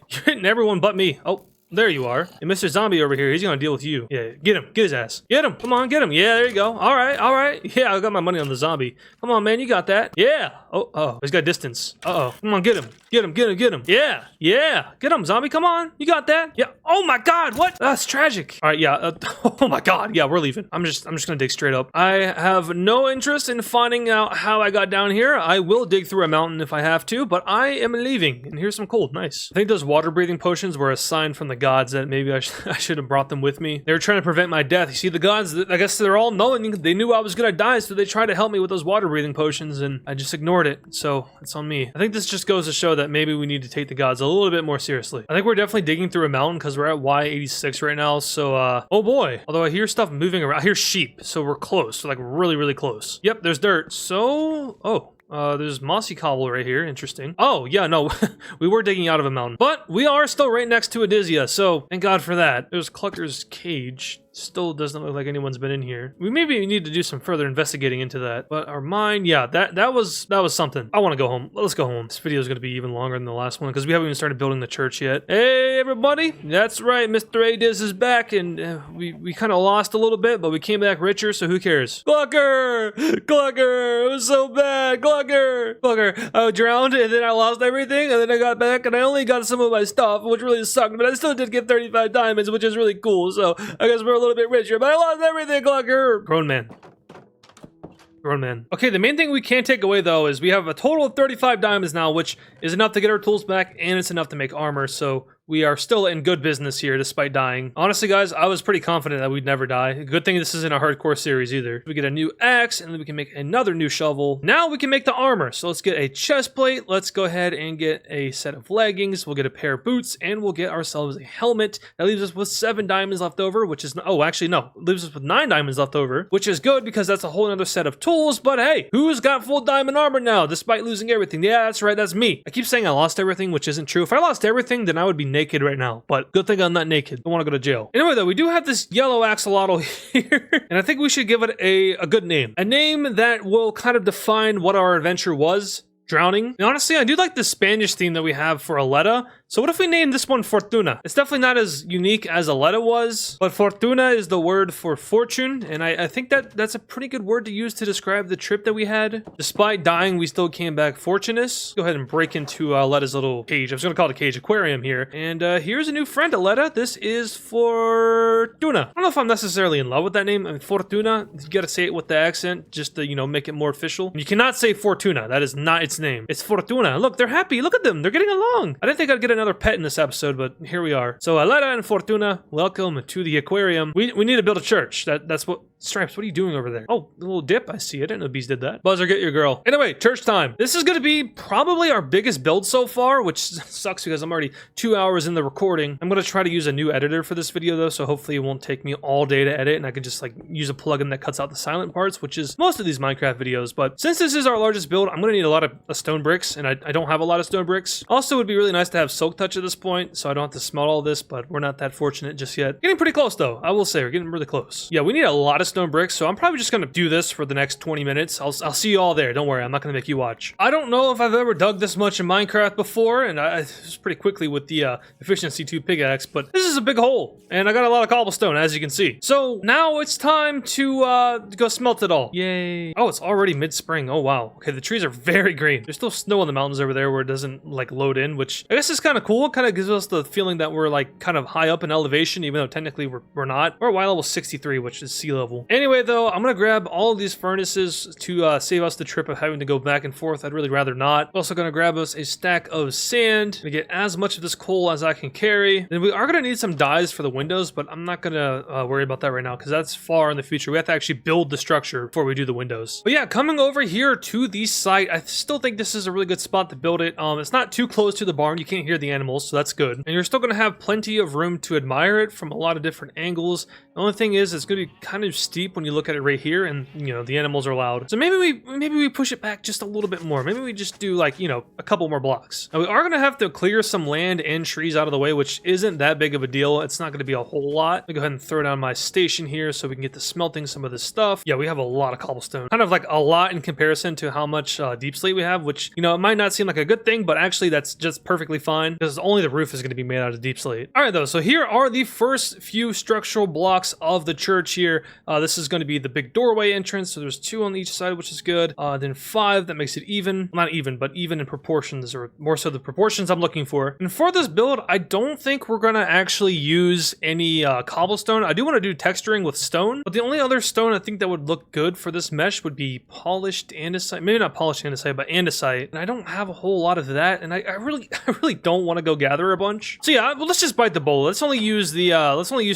hitting everyone but me. Oh. there you are. And Mr. Zombie over here, he's gonna deal with you. Yeah, get him. Get his ass. Get him. Come on, get him. Yeah, there you go. All right, all right. Yeah, I got my money on the zombie. Come on, man, you got that. Yeah. Oh, he's got distance. Uh-oh. Come on, get him. Get him, get him, get him. Yeah, yeah. Get him, zombie. Come on. You got that. Yeah. Oh my God, what? That's tragic. All right, yeah. Oh my God. Yeah, we're leaving. I'm just gonna dig straight up. I have no interest in finding out how I got down here. I will dig through a mountain if I have to, but I am leaving. And here's some coal. Nice. I think those water breathing potions were a sign from the gods that maybe I should have brought them with me. They were trying to prevent my death. You see, the gods, I guess they're all knowing. They knew I was gonna die, so they tried to help me with those water breathing potions, and I just ignored it. So it's on me. I think this just goes to show that maybe we need to take the gods a little bit more seriously. I think we're definitely digging through a mountain because we're at Y86 right now. So, oh boy. Although I hear stuff moving around. I hear sheep. So we're close. So like really, really close. Yep, there's dirt. So, there's mossy cobble right here. Interesting. Oh, yeah, no. We were digging out of a mountain. But we are still right next to Adizia, so thank God for that. There's Clucker's cage. Still doesn't look like anyone's been in here. We maybe need to do some further investigating into that. But our mine, yeah, that was something. I want to go home. Let's go home. This video is going to be even longer than the last one because we haven't even started building the church yet. Hey, everybody. That's right. Mr. Adizz is back, and we kind of lost a little bit, but we came back richer, so who cares? Clucker! Clucker! It was so bad! Clucker! Clucker! I drowned, and then I lost everything, and then I got back, and I only got some of my stuff, which really sucked, but I still did get 35 diamonds, which is really cool, so I guess we're a little bit richer, but I lost everything, Clucker! Grown man. Grown man. Okay, the main thing we can't take away, though, is we have a total of 35 diamonds now, which is enough to get our tools back, and it's enough to make armor, so we are still in good business here, despite dying. Honestly, guys, I was pretty confident that we'd never die. Good thing this isn't a hardcore series either. We get a new axe, and then we can make another new shovel. Now we can make the armor. So let's get a chest plate. Let's go ahead and get a set of leggings. We'll get a pair of boots, and we'll get ourselves a helmet. That leaves us with 7 diamonds left over, which is... Oh, actually, no. It leaves us with 9 diamonds left over, which is good because that's a whole other set of tools. But hey, who's got full diamond armor now, despite losing everything? Yeah, that's right. That's me. I keep saying I lost everything, which isn't true. If I lost everything, then I would be naked right now. But good thing I'm not naked. I want to go to jail. Anyway, though, we do have this yellow axolotl here, and I think we should give it a good name. A name that will kind of define what our adventure was. Drowning. And honestly, I do like the Spanish theme that we have for Aletta. So what if we name this one Fortuna? It's definitely not as unique as Aletta was, but Fortuna is the word for fortune, and I think that's a pretty good word to use to describe the trip that we had. Despite dying, we still came back fortunate. Go ahead and break into Aletta's little cage. I was going to call it a cage, aquarium here. And here's a new friend, Aletta. This is Fortuna. I don't know if I'm necessarily in love with that name. I mean, Fortuna, you got to say it with the accent just to, you know, make it more official. You cannot say Fortuna. That is not its name. It's Fortuna. Look, they're happy. Look at them. They're getting along. I didn't think I'd get another pet in this episode, but here we are. So Aletta and Fortuna, welcome to the aquarium. We need to build a church. That's what... Stripes, what are you doing over there? Oh, a little dip. I see it. I didn't know bees did that. Buzzer, get your girl. Anyway, church time. This is going to be probably our biggest build so far, which sucks because I'm already 2 hours in the recording. I'm going to try to use a new editor for this video, though, so hopefully it won't take me all day to edit, and I can just, like, use a plugin that cuts out the silent parts, which is most of these Minecraft videos. But since this is our largest build, I'm going to need a lot of stone bricks, and I don't have a lot of stone bricks. Also, it would be really nice to have Silk Touch at this point, so I don't have to smelt all this, but we're not that fortunate just yet. Getting pretty close, though. I will say, we're getting really close. Yeah, we need a lot of stone bricks, so I'm probably just gonna do this for the next 20 minutes. I'll see you all there. Don't worry, I'm not gonna make you watch. I don't know if I've ever dug this much in Minecraft before, and I was pretty quickly with the efficiency 2 pickaxe, but this is a big hole, and I got a lot of cobblestone, as you can see. So now it's time to go smelt it all. Yay. Oh, it's already mid-spring. Oh, wow. Okay, the trees are very green. There's still snow in the mountains over there where it doesn't, like, load in, which I guess is kind of cool. It kind of gives us the feeling that we're, like, kind of high up in elevation, even though technically we're not. We're at Y level 63, which is sea level. Anyway, though, I'm gonna grab all of these furnaces to save us the trip of having to go back and forth. I'd really rather not. Also gonna grab us a stack of sand to get as much of this coal as I can carry. Then we are gonna need some dyes for the windows, but I'm not gonna worry about that right now because that's far in the future. We have to actually build the structure before we do the windows. But yeah, coming over here to the site, I still think this is a really good spot to build it. It's not too close to the barn. You can't hear the animals, so that's good. And you're still gonna have plenty of room to admire it from a lot of different angles. The only thing is, it's gonna be kind of steep when you look at it right here, and you know the animals are loud. So maybe we push it back just a little bit more. Maybe we just do like, you know, a couple more blocks. Now we are gonna have to clear some land and trees out of the way, which isn't that big of a deal. It's not gonna be a whole lot. Let me go ahead and throw down my station here so we can get to smelting some of this stuff. Yeah, we have a lot of cobblestone. Kind of like a lot in comparison to how much deep slate we have, which, you know, it might not seem like a good thing, but actually that's just perfectly fine because only the roof is going to be made out of deep slate. All right, though, so here are the first few structural blocks of the church here. This is going to be the big doorway entrance, so there's 2 on each side, which is good. Then 5, that makes it even. Not even, but even in proportions, or more so the proportions I'm looking for. And for this build, I don't think we're going to actually use any cobblestone. I do want to do texturing with stone, but the only other stone I think that would look good for this mesh would be polished andesite. Maybe not polished andesite, but andesite. And I don't have a whole lot of that, and I really don't want to go gather a bunch. So yeah, well, let's just bite the bullet. Let's only use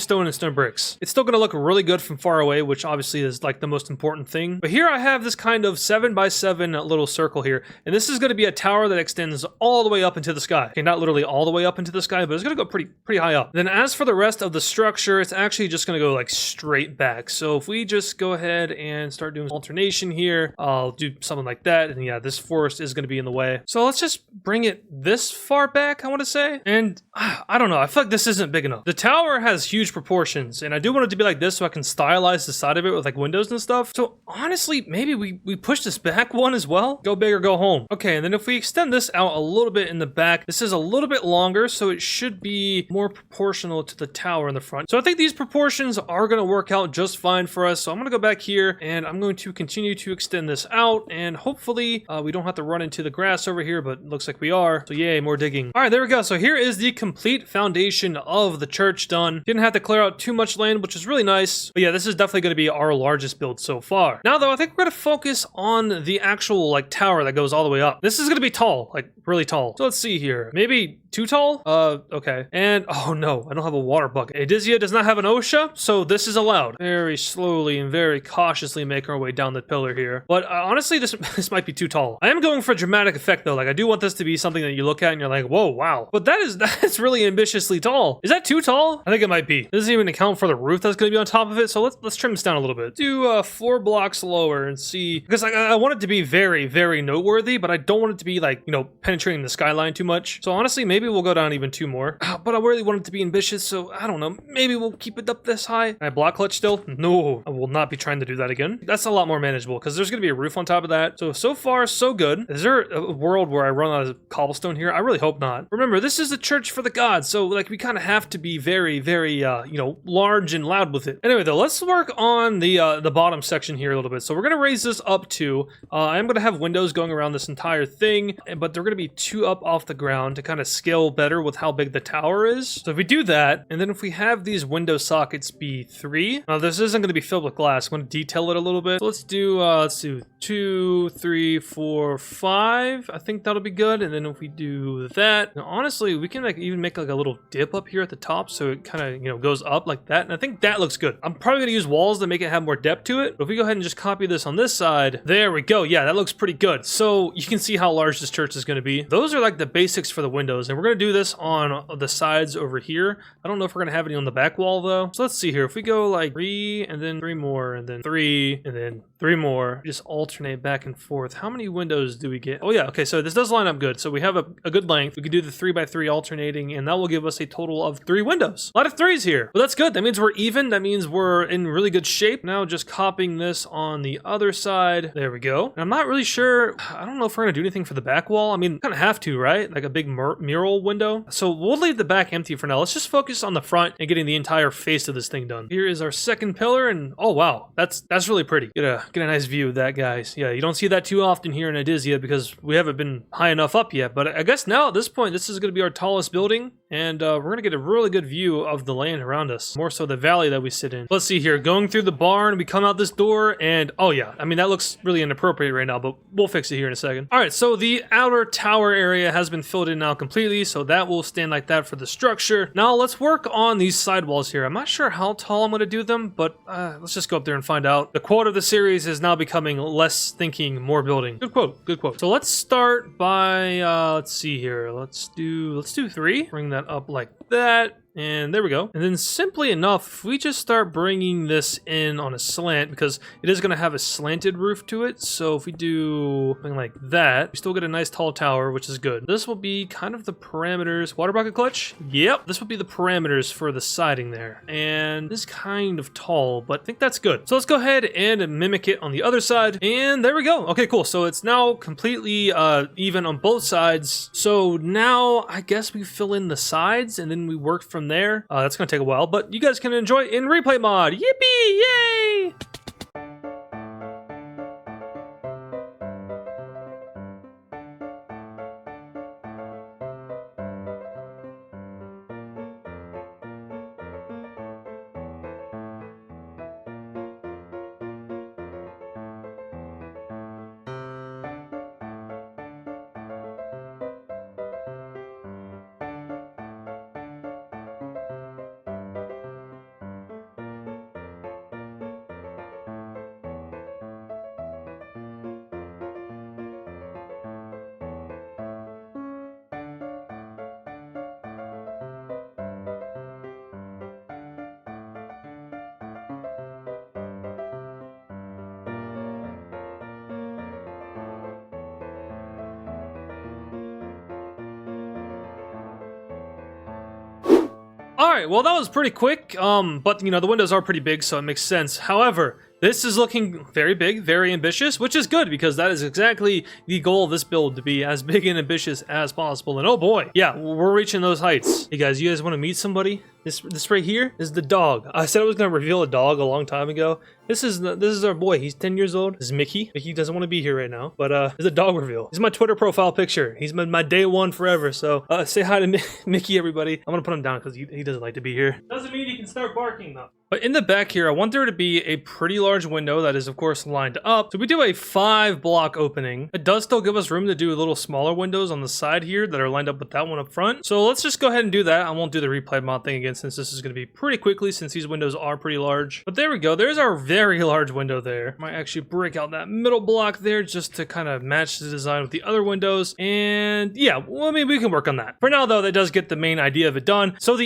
stone and stone bricks. It's still going to look really good from far away, which obviously is like the most important thing. But here I have this kind of 7x7 little circle here, and this is going to be a tower that extends all the way up into the sky. Okay, not literally all the way up into the sky, but it's going to go pretty high up. Then as for the rest of the structure, it's actually just going to go like straight back. So if we just go ahead and start doing alternation here, I'll do something like that. And yeah, this forest is going to be in the way. So let's just bring it this far back, I want to say. And I don't know, I feel like this isn't big enough. The tower has huge proportions, and I do want it to be like this so I can stylize the side of it with like windows and stuff. So honestly, maybe we push this back one as well. Go big or go home. Okay, and then if we extend this out a little bit in the back, this is a little bit longer, so it should be more proportional to the tower in the front. So I think these proportions are going to work out just fine for us. So I'm going to go back here, and I'm going to continue to extend this out, and hopefully we don't have to run into the grass over here, but it looks like we are. So yay, more digging. All right, there we go. So here is the complete foundation of the church done. Didn't have to clear out too much land, which is really nice. But yeah, this is definitely going to be our largest build so far. Now though, I think we're going to focus on the actual like tower that goes all the way up. This is going to be tall, like really tall. So let's see here. Maybe too tall? Okay. And oh no, I don't have a water bucket. Adizia does not have an OSHA, so this is allowed. Very slowly and very cautiously make our way down the pillar here. But honestly, this might be too tall. I am going for dramatic effect though. Like I do want this to be something that you look at and you're like, whoa, wow. But that's really ambitiously tall. Is that too tall? I think it might be. It doesn't even account for the roof that's going to be on top of it. So let's trim this down a little bit. Do 4 blocks lower and see, because I want it to be very, very noteworthy, but I don't want it to be like, you know, penetrating the skyline too much. So honestly, maybe we'll go down even 2 more. But I really want it to be ambitious, so I don't know. Maybe we'll keep it up this high. Can I block clutch still? No, I will not be trying to do that again. That's a lot more manageable because there's going to be a roof on top of that. So far, so good. Is there a world where I run out of cobblestone here? I really hope not. Remember, this is a church for the gods, so like we kind of have to be very, very, you know, large and loud with it. Anyway, though, let's work on the bottom section here a little bit. So we're going to raise this up to, I am going to have windows going around this entire thing, but they're going to be 2 up off the ground to kind of scale better with how big the tower is. So if we do that, and then if we have these window sockets be 3, now this isn't going to be filled with glass. I'm going to detail it a little bit. So let's do 2, 3, 4, 5. I think that'll be good. And then if we do that, now honestly, we can even make like a little dip up here at the top, so it kind of, you know, goes up like that. And I think that looks good. I'm probably going to use walls to make it have more depth to it. But if we go ahead and just copy this on this side, there we go. Yeah, that looks pretty good. So you can see how large this church is going to be. Those are like the basics for the windows, and we're going to do this on the sides over here. I don't know if we're going to have any on the back wall though. So let's see here. If we go like 3 and then 3 more and then 3 and then 3 more, just alternate back and forth. How many windows do we get? Oh yeah, okay, so this does line up good. So we have a good length. We can do the 3x3 alternating, and that will give us a total of 3 windows. A lot of 3s here, but that's good. That means we're even. That means we're in really good shape. Now just copying this on the other side. There we go. And I'm not really sure. I don't know if we're gonna do anything for the back wall. I mean, kind of have to, right? Like a big mural window. So we'll leave the back empty for now. Let's just focus on the front and getting the entire face of this thing done. Here is our second pillar, and oh wow, that's really pretty. Get a nice view of that, guys. Yeah, you don't see that too often here in Adizia because we haven't been high enough up yet. But I guess now at this point, this is going to be our tallest building, and we're going to get a really good view of the land around us, more so the valley that we sit in. Let's see here, going through the barn, we come out this door, and oh yeah, I mean that looks really inappropriate right now, but we'll fix it here in a second. All right, so the outer tower area has been filled in now completely, so that will stand like that for the structure. Now let's work on these sidewalls here. I'm not sure how tall I'm going to do them, but let's just go up there and find out. The quote of the series is now becoming less thinking, more building. Good quote, good quote. So let's start by let's see here. Let's do 3. Bring that up like that. And there we go. And then simply enough, if we just start bringing this in on a slant, because it is going to have a slanted roof to it. So if we do something like that, we still get a nice tall tower, which is good. This will be kind of the parameters. Water bucket clutch? Yep. This will be the parameters for the siding there. And this is kind of tall, but I think that's good. So let's go ahead and mimic it on the other side. And there we go. Okay, cool. So it's now completely even on both sides. So now I guess we fill in the sides and then we work from there. That's going to take a while, but you guys can enjoy in replay mod. Yippee! Yay! Alright, well that was pretty quick, but you know, the windows are pretty big, so it makes sense. However, this is looking very big, very ambitious, which is good because that is exactly the goal of this build, to be as big and ambitious as possible. And oh boy, yeah, we're reaching those heights. Hey guys, you guys want to meet somebody? This right here is the dog. I said I was going to reveal a dog a long time ago. This is our boy. He's 10 years old. This is Mickey. Mickey doesn't want to be here right now, but it's a dog reveal. This is my Twitter profile picture. He's been my day one forever. So say hi to Mickey, everybody. I'm going to put him down because he doesn't like to be here. Doesn't mean he can start barking though. But in the back here, I want there to be a pretty large window that is, of course, lined up. So we do a 5-block opening. It does still give us room to do little smaller windows on the side here that are lined up with that one up front. So let's just go ahead and do that. I won't do the replay mod thing again since this is going to be pretty quickly since these windows are pretty large. But there we go. There's our very large window there. Might actually break out that middle block there just to kind of match the design with the other windows. And yeah, well, I mean, we can work on that. For now, though, that does get the main idea of it done. So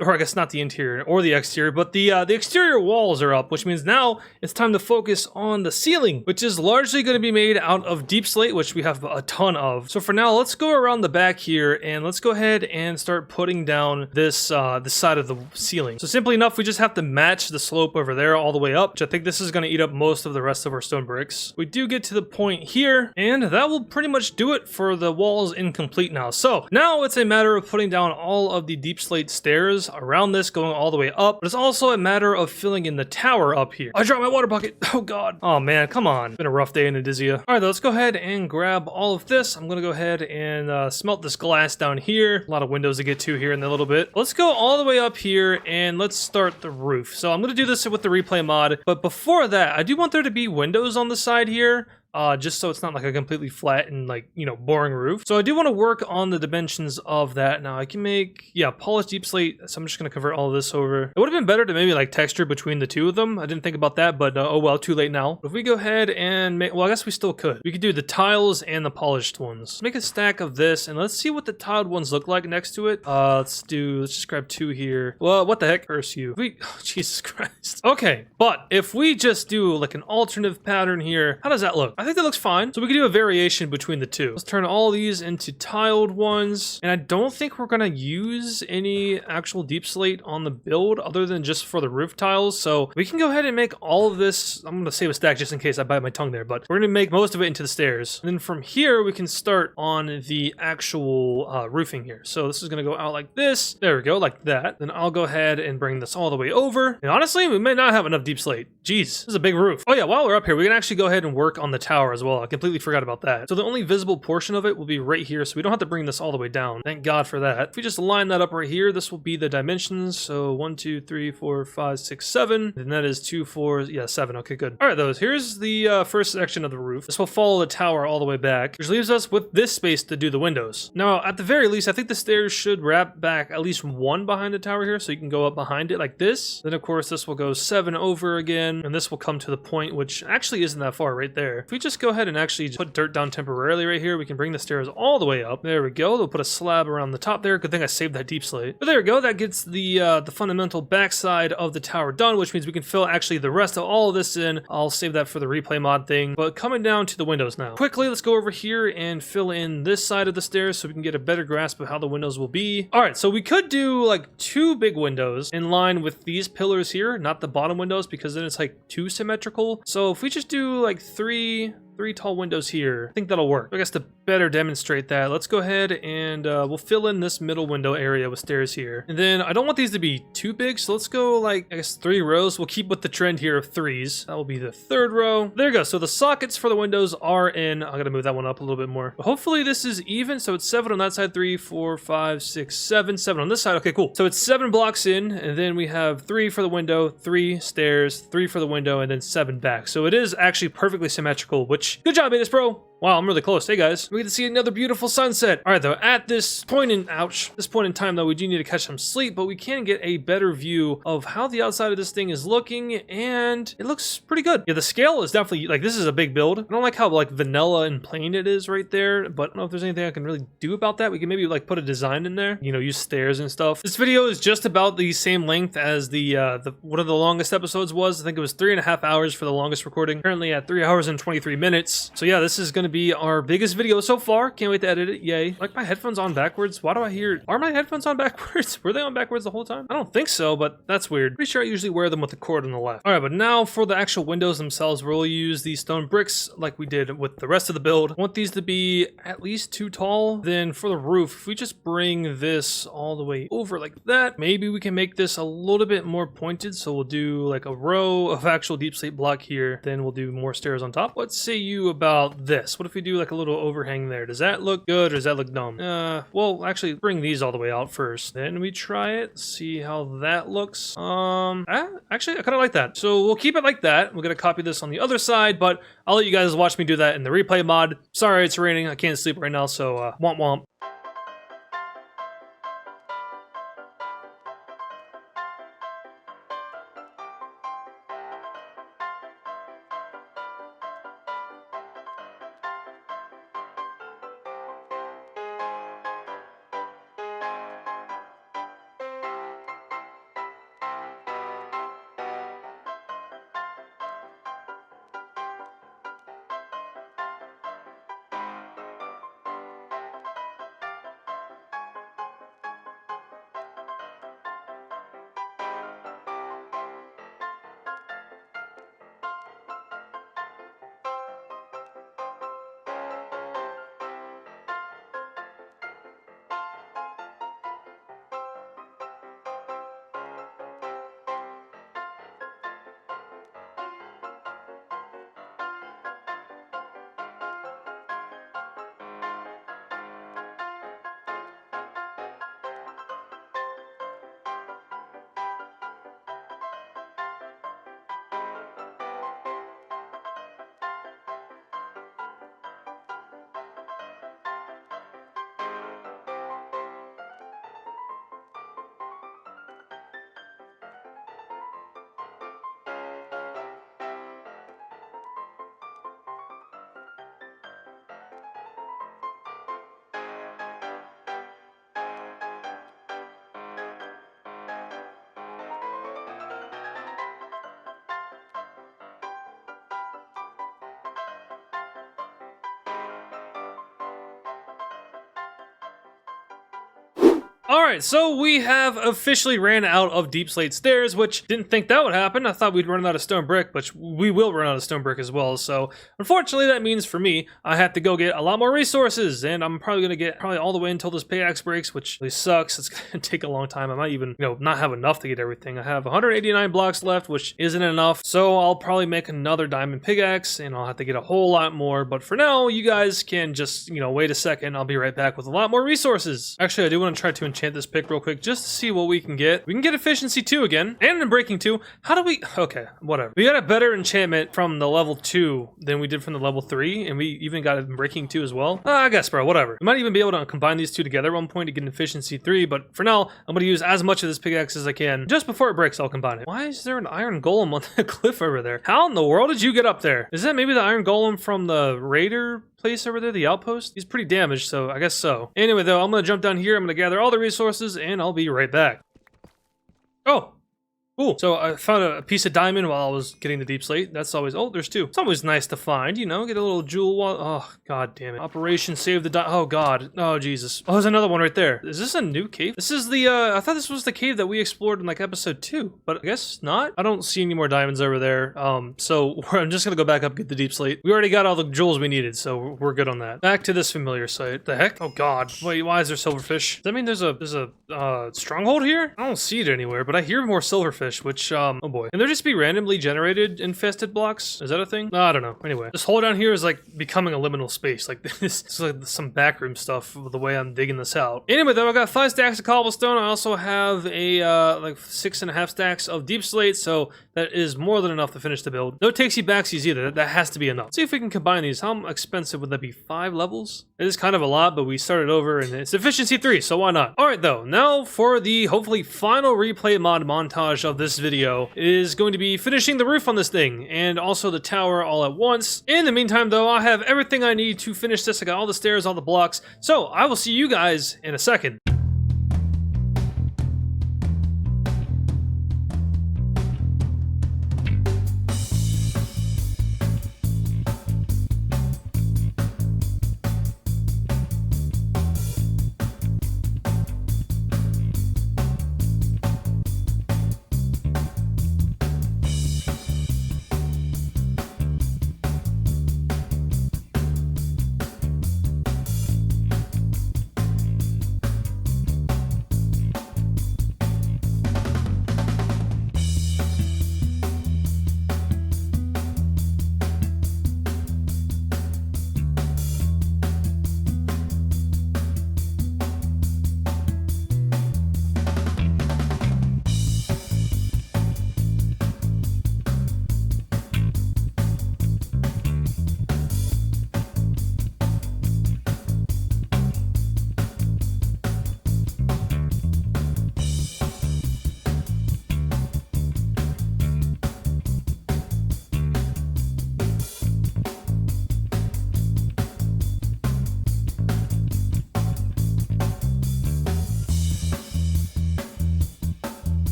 or I guess not the interior or the exterior, but the exterior walls are up, which means now it's time to focus on the ceiling, which is largely going to be made out of deep slate, which we have a ton of. So for now, let's go around the back here and let's go ahead and start putting down this this side of the ceiling. So simply enough, we just have to match the slope over there all the way up, which I think this is going to eat up most of the rest of our stone bricks. We do get to the point here, and that will pretty much do it for the walls incomplete now. So now it's a matter of putting down all of the deep slate stairs around this going all the way up, but it's also a matter of filling in the tower up here. I dropped my water bucket. Oh god. Oh man, come on. It's been a rough day in Addizia. All right, let's go ahead and grab all of this. I'm gonna go ahead and smelt this glass down here. A lot of windows to get to here in a little bit. Let's go all the way up here and let's start the roof. So I'm gonna do this with the replay mod, but before that, I do want there to be windows on the side here. Just so it's not like a completely flat and like, you know, boring roof. So I do want to work on the dimensions of that. Now I can make, yeah, polished deep slate. So I'm just going to convert all of this over. It would have been better to maybe like texture between the two of them. I didn't think about that, but oh well, too late now. If we go ahead and make, well, I guess we still could. We could do the tiles and the polished ones. Let's make a stack of this and let's see what the tiled ones look like next to it. Let's just grab 2 here. Well, what the heck? Curse you. Oh, Jesus Christ. Okay, but if we just do like an alternative pattern here, how does that look? I think that looks fine. So we can do a variation between the two. Let's turn all these into tiled ones. And I don't think we're going to use any actual deep slate on the build other than just for the roof tiles. So we can go ahead and make all of this. I'm going to save a stack just in case I bite my tongue there, but we're going to make most of it into the stairs. And then from here, we can start on the actual roofing here. So this is going to go out like this. There we go, like that. Then I'll go ahead and bring this all the way over. And honestly, we may not have enough deep slate. Jeez, this is a big roof. Oh yeah, while we're up here, we can actually go ahead and work on the tower as well. I completely forgot about that. So the only visible portion of it will be right here, so we don't have to bring this all the way down. Thank God for that. If we just line that up right here, this will be the dimensions. So 1, 2, 3, 4, 5, 6, 7. And that is 2, 4, yeah, 7. Okay, good. All right, those. Here's the first section of the roof. This will follow the tower all the way back, which leaves us with this space to do the windows. Now, at the very least, I think the stairs should wrap back at least 1 behind the tower here, so you can go up behind it like this. Then, of course, this will go 7 over again, and this will come to the point, which actually isn't that far right there. If we just go ahead and actually put dirt down temporarily right here, we can bring the stairs all the way up. There we go. We'll put a slab around the top there. Good thing I saved that deep slate. But there we go. That gets the fundamental backside of the tower done, which means we can fill actually the rest of all of this in. I'll save that for the replay mod thing. But coming down to the windows now. Quickly, let's go over here and fill in this side of the stairs so we can get a better grasp of how the windows will be. All right, so we could do like 2 big windows in line with these pillars here, not the bottom windows, because then it's like too symmetrical. So if we just do like three tall windows here, I think that'll work. I guess to better demonstrate that, let's go ahead and we'll fill in this middle window area with stairs here. And then I don't want these to be too big, so let's go like, I guess 3 rows. We'll keep with the trend here of 3s. That will be the 3rd row. There you go. So the sockets for the windows are in. I gotta move that one up a little bit more. But hopefully this is even. So it's 7 on that side, 3, 4, 5, 6, 7. 7 on this side. Okay, cool. So it's 7 blocks in, and then we have 3 for the window, 3 stairs, 3 for the window, and then 7 back. So it is actually perfectly symmetrical, which good job, AdizzPro. Wow, I'm really close. Hey guys, we get to see another beautiful sunset. All right, though, at this point in time, though, we do need to catch some sleep, but we can get a better view of how the outside of this thing is looking, and it looks pretty good. Yeah, the scale is definitely, like, this is a big build. I don't like how, like, vanilla and plain it is right there, but I don't know if there's anything I can really do about that. We can maybe, like, put a design in there, you know, use stairs and stuff. This video is just about the same length as the one of the longest episodes was. I think it was 3.5 hours for the longest recording. Currently at 3 hours and 23 minutes. So yeah, this is going to be our biggest video so far. Can't wait to edit it. Yay. Like my headphones on backwards. Why do I hear... Are my headphones on backwards? Were they on backwards the whole time? I don't think so, but that's weird. Pretty sure I usually wear them with the cord on the left. All right, but now for the actual windows themselves, we'll use these stone bricks like we did with the rest of the build. I want these to be at least 2 tall. Then for the roof, if we just bring this all the way over like that, maybe we can make this a little bit more pointed. So we'll do like a row of actual deep slate block here. Then we'll do more stairs on top. What say you about this? What if we do like a little overhang there? Does that look good or does that look dumb? Well, actually bring these all the way out first. Then we try it, see how that looks. Actually, I kind of like that. So we'll keep it like that. We're going to copy this on the other side, but I'll let you guys watch me do that in the replay mod. Sorry, it's raining. I can't sleep right now, so womp womp. Alright, so we have officially ran out of deep slate stairs, which didn't think that would happen. I thought we'd run out of stone brick, but we will run out of stone brick as well. So unfortunately, that means for me, I have to go get a lot more resources, and I'm probably going to get all the way until this pickaxe breaks, which really sucks. It's going to take a long time. I might even, not have enough to get everything. I have 189 blocks left, which isn't enough. So I'll probably make another diamond pickaxe, and I'll have to get a whole lot more. But for now, you guys can just, wait a second. I'll be right back with a lot more resources. Actually, I do want to try to enchant this pick real quick just to see what we can get. We can get efficiency 2 again, and in breaking 2. How do we... Okay, whatever. We got a better enchantment from the level 2 than we did from the level 3, and we even got it in breaking 2 as well. I guess, bro, whatever. We might even be able to combine these two together at one point to get an efficiency 3, but for now, I'm going to use as much of this pickaxe as I can. Just before it breaks, I'll combine it. Why is there an iron golem on the cliff over there? How in the world did you get up there? Is that maybe the iron golem from the raider place over there, the outpost? He's pretty damaged, so I guess so. Anyway, though, I'm going to jump down here. I'm going to gather all the resources, and I'll be right back. Oh! Cool. So I found a piece of diamond while I was getting the deep slate. That's always... Oh, there's 2. It's always nice to find, you know, get a little jewel... Oh, god damn it. Operation Save the Oh, god. Oh, Jesus. Oh, there's another one right there. Is this a new cave? This is the, I thought this was the cave that we explored in, like, episode 2. But I guess not. I don't see any more diamonds over there. So I'm just gonna go back up and get the deep slate. We already got all the jewels we needed, so we're good on that. Back to this familiar site. The heck? Oh, god. Wait, why is there silverfish? Does that mean there's a stronghold here? I don't see it anywhere, but I hear more silverfish. Which, oh boy. Can there just be randomly generated infested blocks? Is that a thing? No, I don't know. Anyway, this hole down here is like becoming a liminal space. Like this is like some backroom stuff with the way I'm digging this out. Anyway, though, I got 5 stacks of cobblestone. I also have a, like 6.5 stacks of deep slate, so that is more than enough to finish the build. No takesy backsies either. That has to be enough. See if we can combine these. How expensive would that be? 5 levels? It is kind of a lot, but we started over and it's efficiency 3, so why not? Alright, though, now for the hopefully final replay mod montage of this video is going to be finishing the roof on this thing and also the tower all at once. In the meantime, though, I have everything I need to finish this. I got all the stairs, all the blocks, so I will see you guys in a second.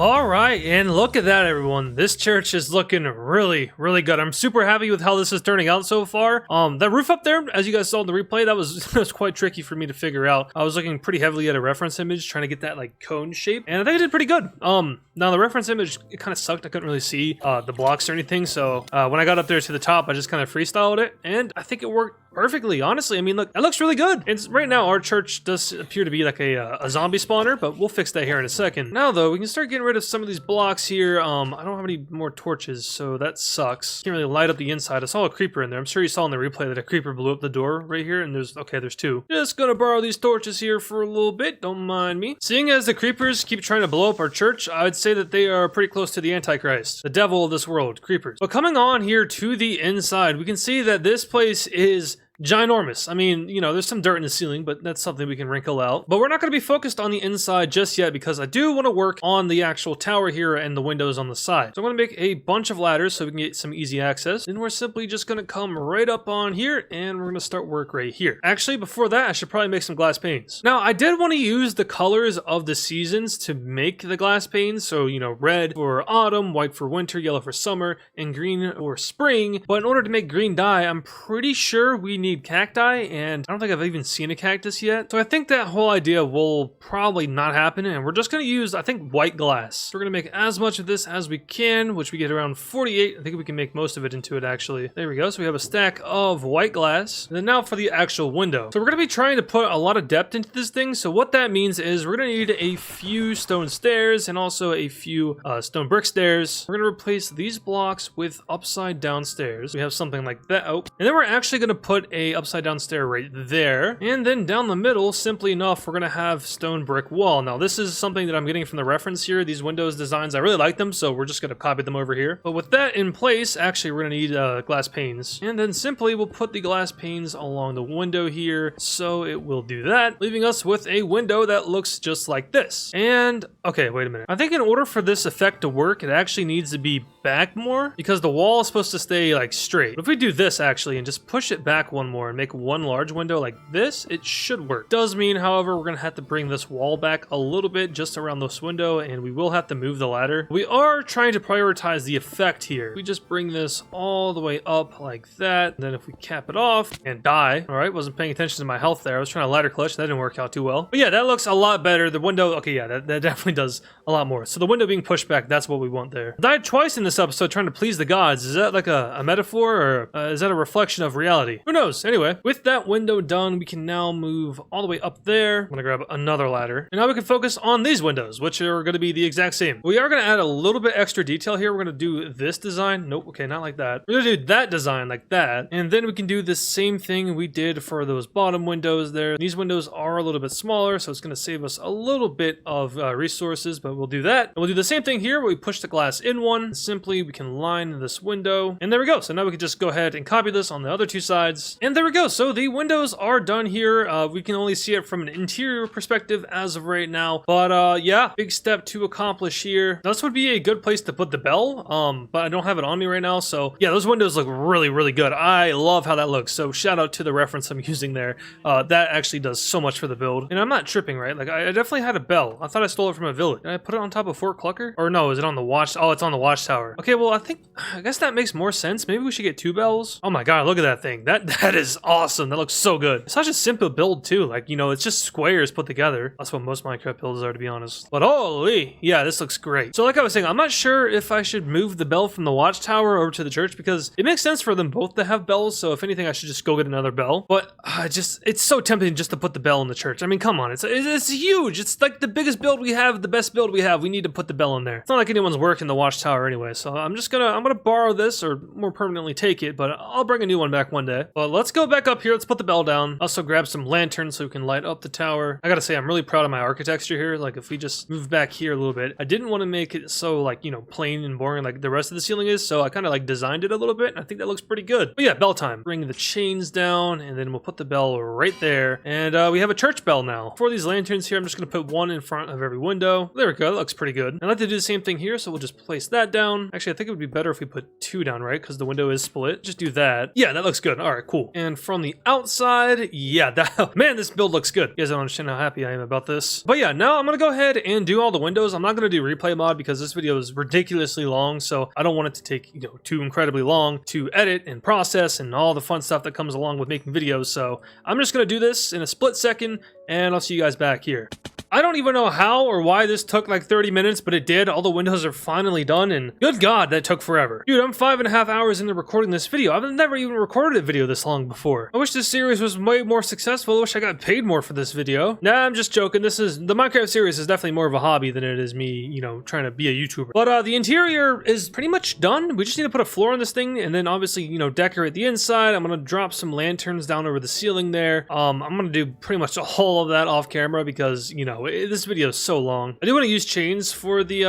All right, and look at that, everyone. This church is looking really, really good. I'm super happy with how this is turning out so far. That roof up there, as you guys saw in the replay, that was quite tricky for me to figure out. I was looking pretty heavily at a reference image, trying to get that like cone shape, and I think I did pretty good. Now the reference image, it kind of sucked. I couldn't really see the blocks or anything, so when I got up there to the top, I just kind of freestyled it, and I think it worked perfectly, honestly. I mean, look, it looks really good. And right now, our church does appear to be like a zombie spawner, but we'll fix that here in a second. Now, though, we can start getting rid of some of these blocks here. I don't have any more torches, so that sucks. Can't really light up the inside. I saw a creeper in there. I'm sure you saw in the replay that a creeper blew up the door right here, and there's two. Just gonna borrow these torches here for a little bit. Don't mind me. Seeing as the creepers keep trying to blow up our church, I would say that they are pretty close to the Antichrist, the devil of this world, creepers. But coming on here to the inside, we can see that this place is ginormous. I mean, you know, there's some dirt in the ceiling, but that's something we can wrinkle out. But we're not going to be focused on the inside just yet because I do want to work on the actual tower here and the windows on the side. So I'm going to make a bunch of ladders so we can get some easy access. Then we're simply just going to come right up on here and we're going to start work right here. Actually, before that, I should probably make some glass panes. Now, I did want to use the colors of the seasons to make the glass panes. So, you know, red for autumn, white for winter, yellow for summer, and green for spring. But in order to make green dye, I'm pretty sure we need cacti, and I don't think I've even seen a cactus yet. So I think that whole idea will probably not happen, and we're just going to use, I think, white glass. We're going to make as much of this as we can, which we get around 48. I think we can make most of it into it, actually. There we go. So we have a stack of white glass. And then now for the actual window. So we're going to be trying to put a lot of depth into this thing. So what that means is we're going to need a few stone stairs and also a few stone brick stairs. We're going to replace these blocks with upside down stairs. We have something like that. Oh, and then we're actually going to put a upside down stair right there, and then down the middle, simply enough, we're gonna have stone brick wall. Now this is something that I'm getting from the reference here. These windows designs, I really like them, so we're just gonna copy them over here. But with that in place, actually we're gonna need glass panes, and then simply we'll put the glass panes along the window here, so it will do that, leaving us with a window that looks just like this. And okay, wait a minute, I think in order for this effect to work, it actually needs to be back more because the wall is supposed to stay like straight. But if we do this actually and just push it back one more and make one large window like this, it should work. Does mean, however, we're gonna have to bring this wall back a little bit just around this window, and we will have to move the ladder. We are trying to prioritize the effect here. We just bring this all the way up like that, and then if we cap it off and die, all right, wasn't paying attention to my health there. I was trying to ladder clutch, that didn't work out too well. But yeah, that looks a lot better. The window, okay, yeah, that definitely does a lot more. So the window being pushed back, that's what we want there. I died twice in this episode trying to please the gods. Is that like a metaphor, or is that a reflection of reality? Who knows? Anyway, with that window done, we can now move all the way up there. I'm gonna grab another ladder, and now we can focus on these windows, which are gonna be the exact same. We are gonna add a little bit extra detail here. We're gonna do this design. Nope, okay, not like that. We're gonna do that design like that, and then we can do the same thing we did for those bottom windows there. These windows are a little bit smaller, so it's gonna save us a little bit of resources, but we'll do that. And we'll do the same thing here where we push the glass in one. Simply, we can line this window, and there we go. So now we can just go ahead and copy this on the other two sides, and there we go. So the windows are done here. We can only see it from an interior perspective as of right now, but yeah, big step to accomplish here. This would be a good place to put the bell, but I don't have it on me right now, so yeah, those windows look really, really good. I love how that looks, so shout out to the reference I'm using there. That actually does so much for the build, and I'm not tripping, right? Like, I definitely had a bell. I thought I stole it from a village. Did I put it on top of Fort Clucker? Or no, is it on the watch? Oh, it's on the watchtower. Okay, well, I guess that makes more sense. Maybe we should get two bells. Oh my god, look at that thing. That is awesome. That looks so good. Such a simple build too. Like, you know, it's just squares put together. That's what most Minecraft builds are, to be honest. But holy, yeah, this looks great. So like I was saying, I'm not sure if I should move the bell from the watchtower over to the church because it makes sense for them both to have bells. So if anything, I should just go get another bell. But it's so tempting just to put the bell in the church. I mean, come on, it's huge. It's like the biggest build we have, the best build we have. We need to put the bell in there. It's not like anyone's worked in the watchtower anyway. So I'm gonna borrow this, or more permanently take it, but I'll bring a new one back one day. But let's go back up here. Let's put the bell down. Also grab some lanterns so we can light up the tower. I gotta say, I'm really proud of my architecture here. Like, if we just move back here a little bit, I didn't want to make it so, like, you know, plain and boring like the rest of the ceiling is, so I kind of like designed it a little bit, and I think that looks pretty good. But yeah, bell time. Bring the chains down, and then we'll put the bell right there, and we have a church bell now. For these lanterns here, I'm just gonna put one in front of every window. There we go. That looks pretty good. I'd like to do the same thing here, so we'll just place that down. Actually, I think it would be better if we put two down, right? Because the window is split. Just do that. Yeah, that looks good. All right, cool. And from the outside, yeah, that, man, this build looks good. You guys don't understand how happy I am about this. But yeah, now I'm gonna go ahead and do all the windows. I'm not gonna do replay mod because this video is ridiculously long, so I don't want it to take, you know, too incredibly long to edit and process and all the fun stuff that comes along with making videos. So I'm just gonna do this in a split second, and I'll see you guys back here. I don't even know how or why this took like 30 minutes, but it did. All the windows are finally done, and good God, that took forever. Dude, I'm 5.5 hours into recording this video. I've never even recorded a video this long before. I wish this series was way more successful. I wish I got paid more for this video. Nah, I'm just joking. The Minecraft series is definitely more of a hobby than it is me, you know, trying to be a YouTuber. But the interior is pretty much done. We just need to put a floor on this thing, and then obviously, you know, decorate the inside. I'm gonna drop some lanterns down over the ceiling there. I'm gonna do pretty much all of that off camera because, you know, this video is so long. I do want to use chains for the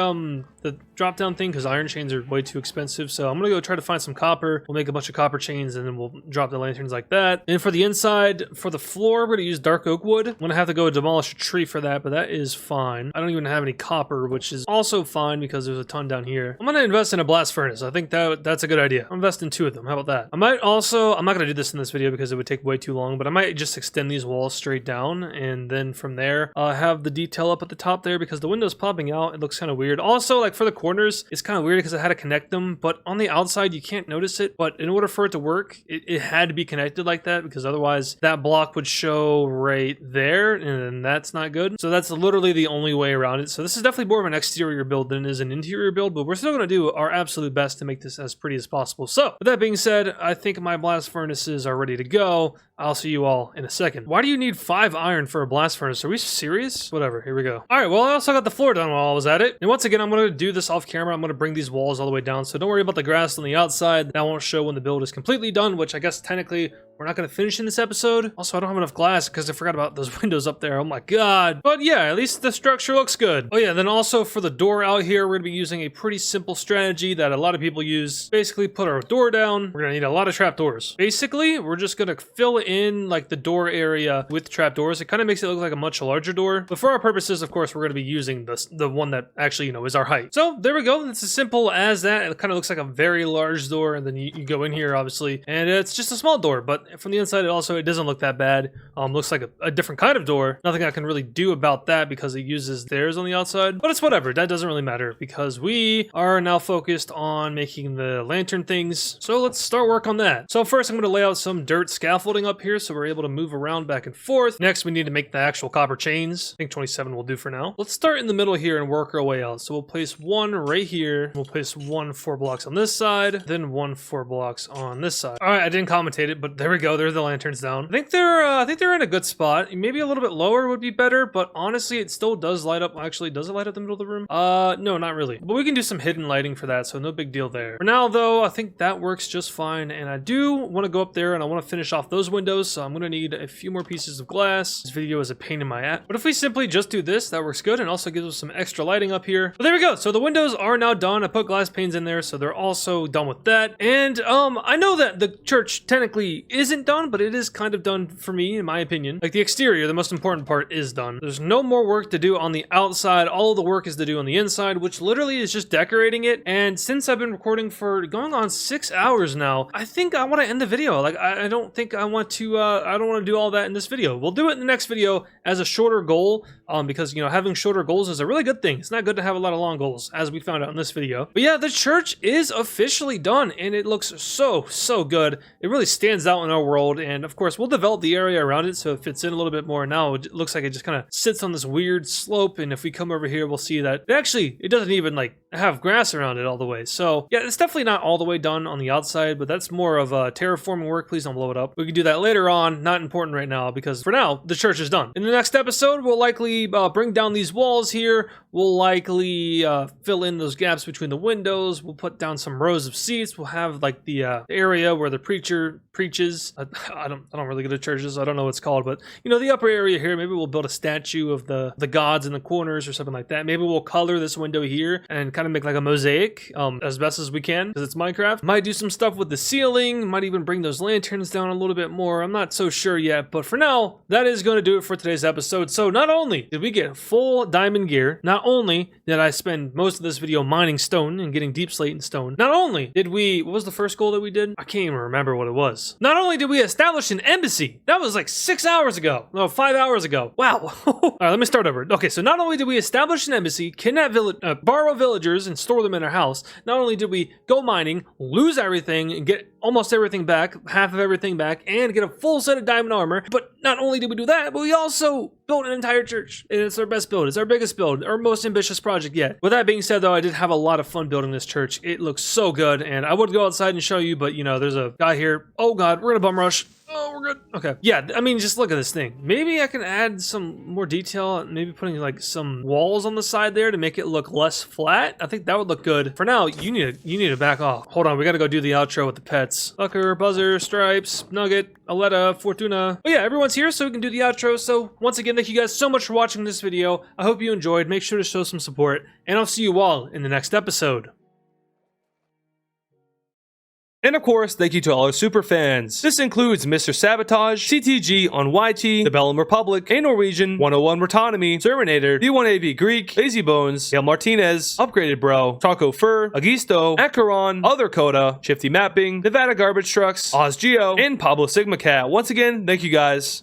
drop down thing because iron chains are way too expensive, so I'm gonna go try to find some copper. We'll make a bunch of copper chains and then we'll drop the lanterns like that. And for the inside, for the floor, we're gonna use dark oak wood. I'm gonna have to go demolish a tree for that, but that is fine. I don't even have any copper, which is also fine because there's a ton down here. I'm gonna invest in a blast furnace. I think that's a good idea. I'll invest in 2 of them. How about that? I might also, I'm not gonna do this in this video because it would take way too long, but I might just extend these walls straight down, and then from there have the detail up at the top there because the window's popping out. It looks kind of weird. Also, like for the corners, it's kind of weird because I had to connect them, but on the outside you can't notice it. But in order for it to work, it had to be connected like that because otherwise that block would show right there, and that's not good. So that's literally the only way around it. So this is definitely more of an exterior build than it is an interior build, but we're still going to do our absolute best to make this as pretty as possible. So with that being said, I think my blast furnaces are ready to go. I'll see you all in a second. Why do you need 5 iron for a blast furnace? Are we serious? Whatever, here we go. All right, well, I also got the floor done while I was at it. And once again, I'm going to do this off camera. I'm going to bring these walls all the way down, so don't worry about the grass on the outside. That won't show when the build is completely done, which I guess technically we're not going to finish in this episode. Also, I don't have enough glass because I forgot about those windows up there. Oh my God. But yeah, at least the structure looks good. Oh yeah, then also for the door out here, we're going to be using a pretty simple strategy that a lot of people use. Basically, put our door down. We're going to need a lot of trapdoors. Basically, we're just going to fill in like the door area with trapdoors. It kind of makes it look like a much larger door. But for our purposes, of course, we're going to be using the one that actually, you know, is our height. So there we go. It's as simple as that. It kind of looks like a very large door, and then you go in here, obviously, and it's just a small door. But from the inside, it doesn't look that bad. Looks like a different kind of door. Nothing I can really do about that because it uses theirs on the outside, but it's whatever. That doesn't really matter because we are now focused on making the lantern things. So let's start work on that. So first, I'm going to lay out some dirt scaffolding up here so we're able to move around back and forth. Next, we need to make the actual copper chains. I think 27 will do for now. Let's start in the middle here and work our way out. So we'll place 1 right here. We'll place 1 4 blocks on this side, then 1 4 blocks on this side. All right, I didn't commentate it, but there we go. There's the lanterns down. I think they're in a good spot. Maybe a little bit lower would be better, but honestly, it still does light up. Actually, does it light up the middle of the room? No, not really. But we can do some hidden lighting for that, so no big deal there. For now, though, I think that works just fine, and I do want to go up there and I want to finish off those windows, so I'm going to need a few more pieces of glass. This video is a pain in my ass. But if we simply just do this, that works good, and also gives us some extra lighting up here. But there we go. So the windows are now done. I put glass panes in there, so they're also done with that. And I know that the church technically isn't done, but it is kind of done for me, in my opinion. Like the exterior, the most important part is done. There's no more work to do on the outside. All of the work is to do on the inside, which literally is just decorating it. And since I've been recording for going on 6 hours now, I think I want to end the video. Like I don't think I want to I don't want to do all that in this video. We'll do it in the next video as a shorter goal, because, you know, having shorter goals is a really good thing. It's not good to have a lot of long goals, as we found out in this video. But yeah, the church is officially done, and it looks so good. It really stands out in our world, and of course, we'll develop the area around it so it fits in a little bit more. Now it looks like it just kind of sits on this weird slope, and if we come over here, we'll see that it doesn't even like have grass around it all the way. So yeah, it's definitely not all the way done on the outside, but that's more of a terraforming work. Please don't blow it up. We can do that later on. Not important right now, because for now, the church is done. In the next episode, we'll likely bring down these walls here. We'll likely fill in those gaps between the windows. We'll put down some rows of seats. We'll have like the area where the preacher preaches. I don't really go to churches. So I don't know what it's called, but you know, the upper area here, maybe we'll build a statue of the gods in the corners or something like that. Maybe we'll color this window here and kind of make like a mosaic as best as we can, because it's Minecraft. Might do some stuff with the ceiling. Might even bring those lanterns down a little bit more. I'm not so sure yet, but for now, that is going to do it for today's episode. So not only did we get full diamond gear, not only did I spend most of this video mining stone and getting deep slate and stone, not only did we, what was the first goal that we did? I can't even remember what it was. Not only only did we establish an embassy, that was like 6 hours ago. No, 5 hours ago. Wow. All right, let me start over. Okay, so not only did we establish an embassy, kidnap borrow villagers and store them in our house, not only did we go mining, lose everything, and get almost everything back, half of everything back, and get a full set of diamond armor, but not only did we do that, but we also built an entire church. And it's our best build. It's our biggest build, our most ambitious project yet. With that being said, though, I did have a lot of fun building this church. It looks so good, and I would go outside and show you, but you know, there's a guy here. Oh god, we're gonna bum rush. Oh, we're good. Okay. Yeah, I mean, just look at this thing. Maybe I can add some more detail, maybe putting like some walls on the side there to make it look less flat. I think that would look good. For now, you need to back off. Hold on, we gotta go do the outro with the pets. Bucker, Buzzer, Stripes, Nugget, Aletta, Fortuna. But yeah, everyone's here, so we can do the outro. So once again, thank you guys so much for watching this video. I hope you enjoyed. Make sure to show some support, and I'll see you all in the next episode. And of course, thank you to all our super fans. This includes Mr. Sabotage, CTG on YT, The Bellum Republic, A Norwegian, 101 Rotonomy, Terminator, D1AV Greek, Lazy Bones, Gail Martinez, Upgraded Bro, Taco Fur, Agisto, Acheron, Other Coda, Shifty Mapping, Nevada Garbage Trucks, OzGeo, and Pablo Sigma Cat. Once again, thank you guys.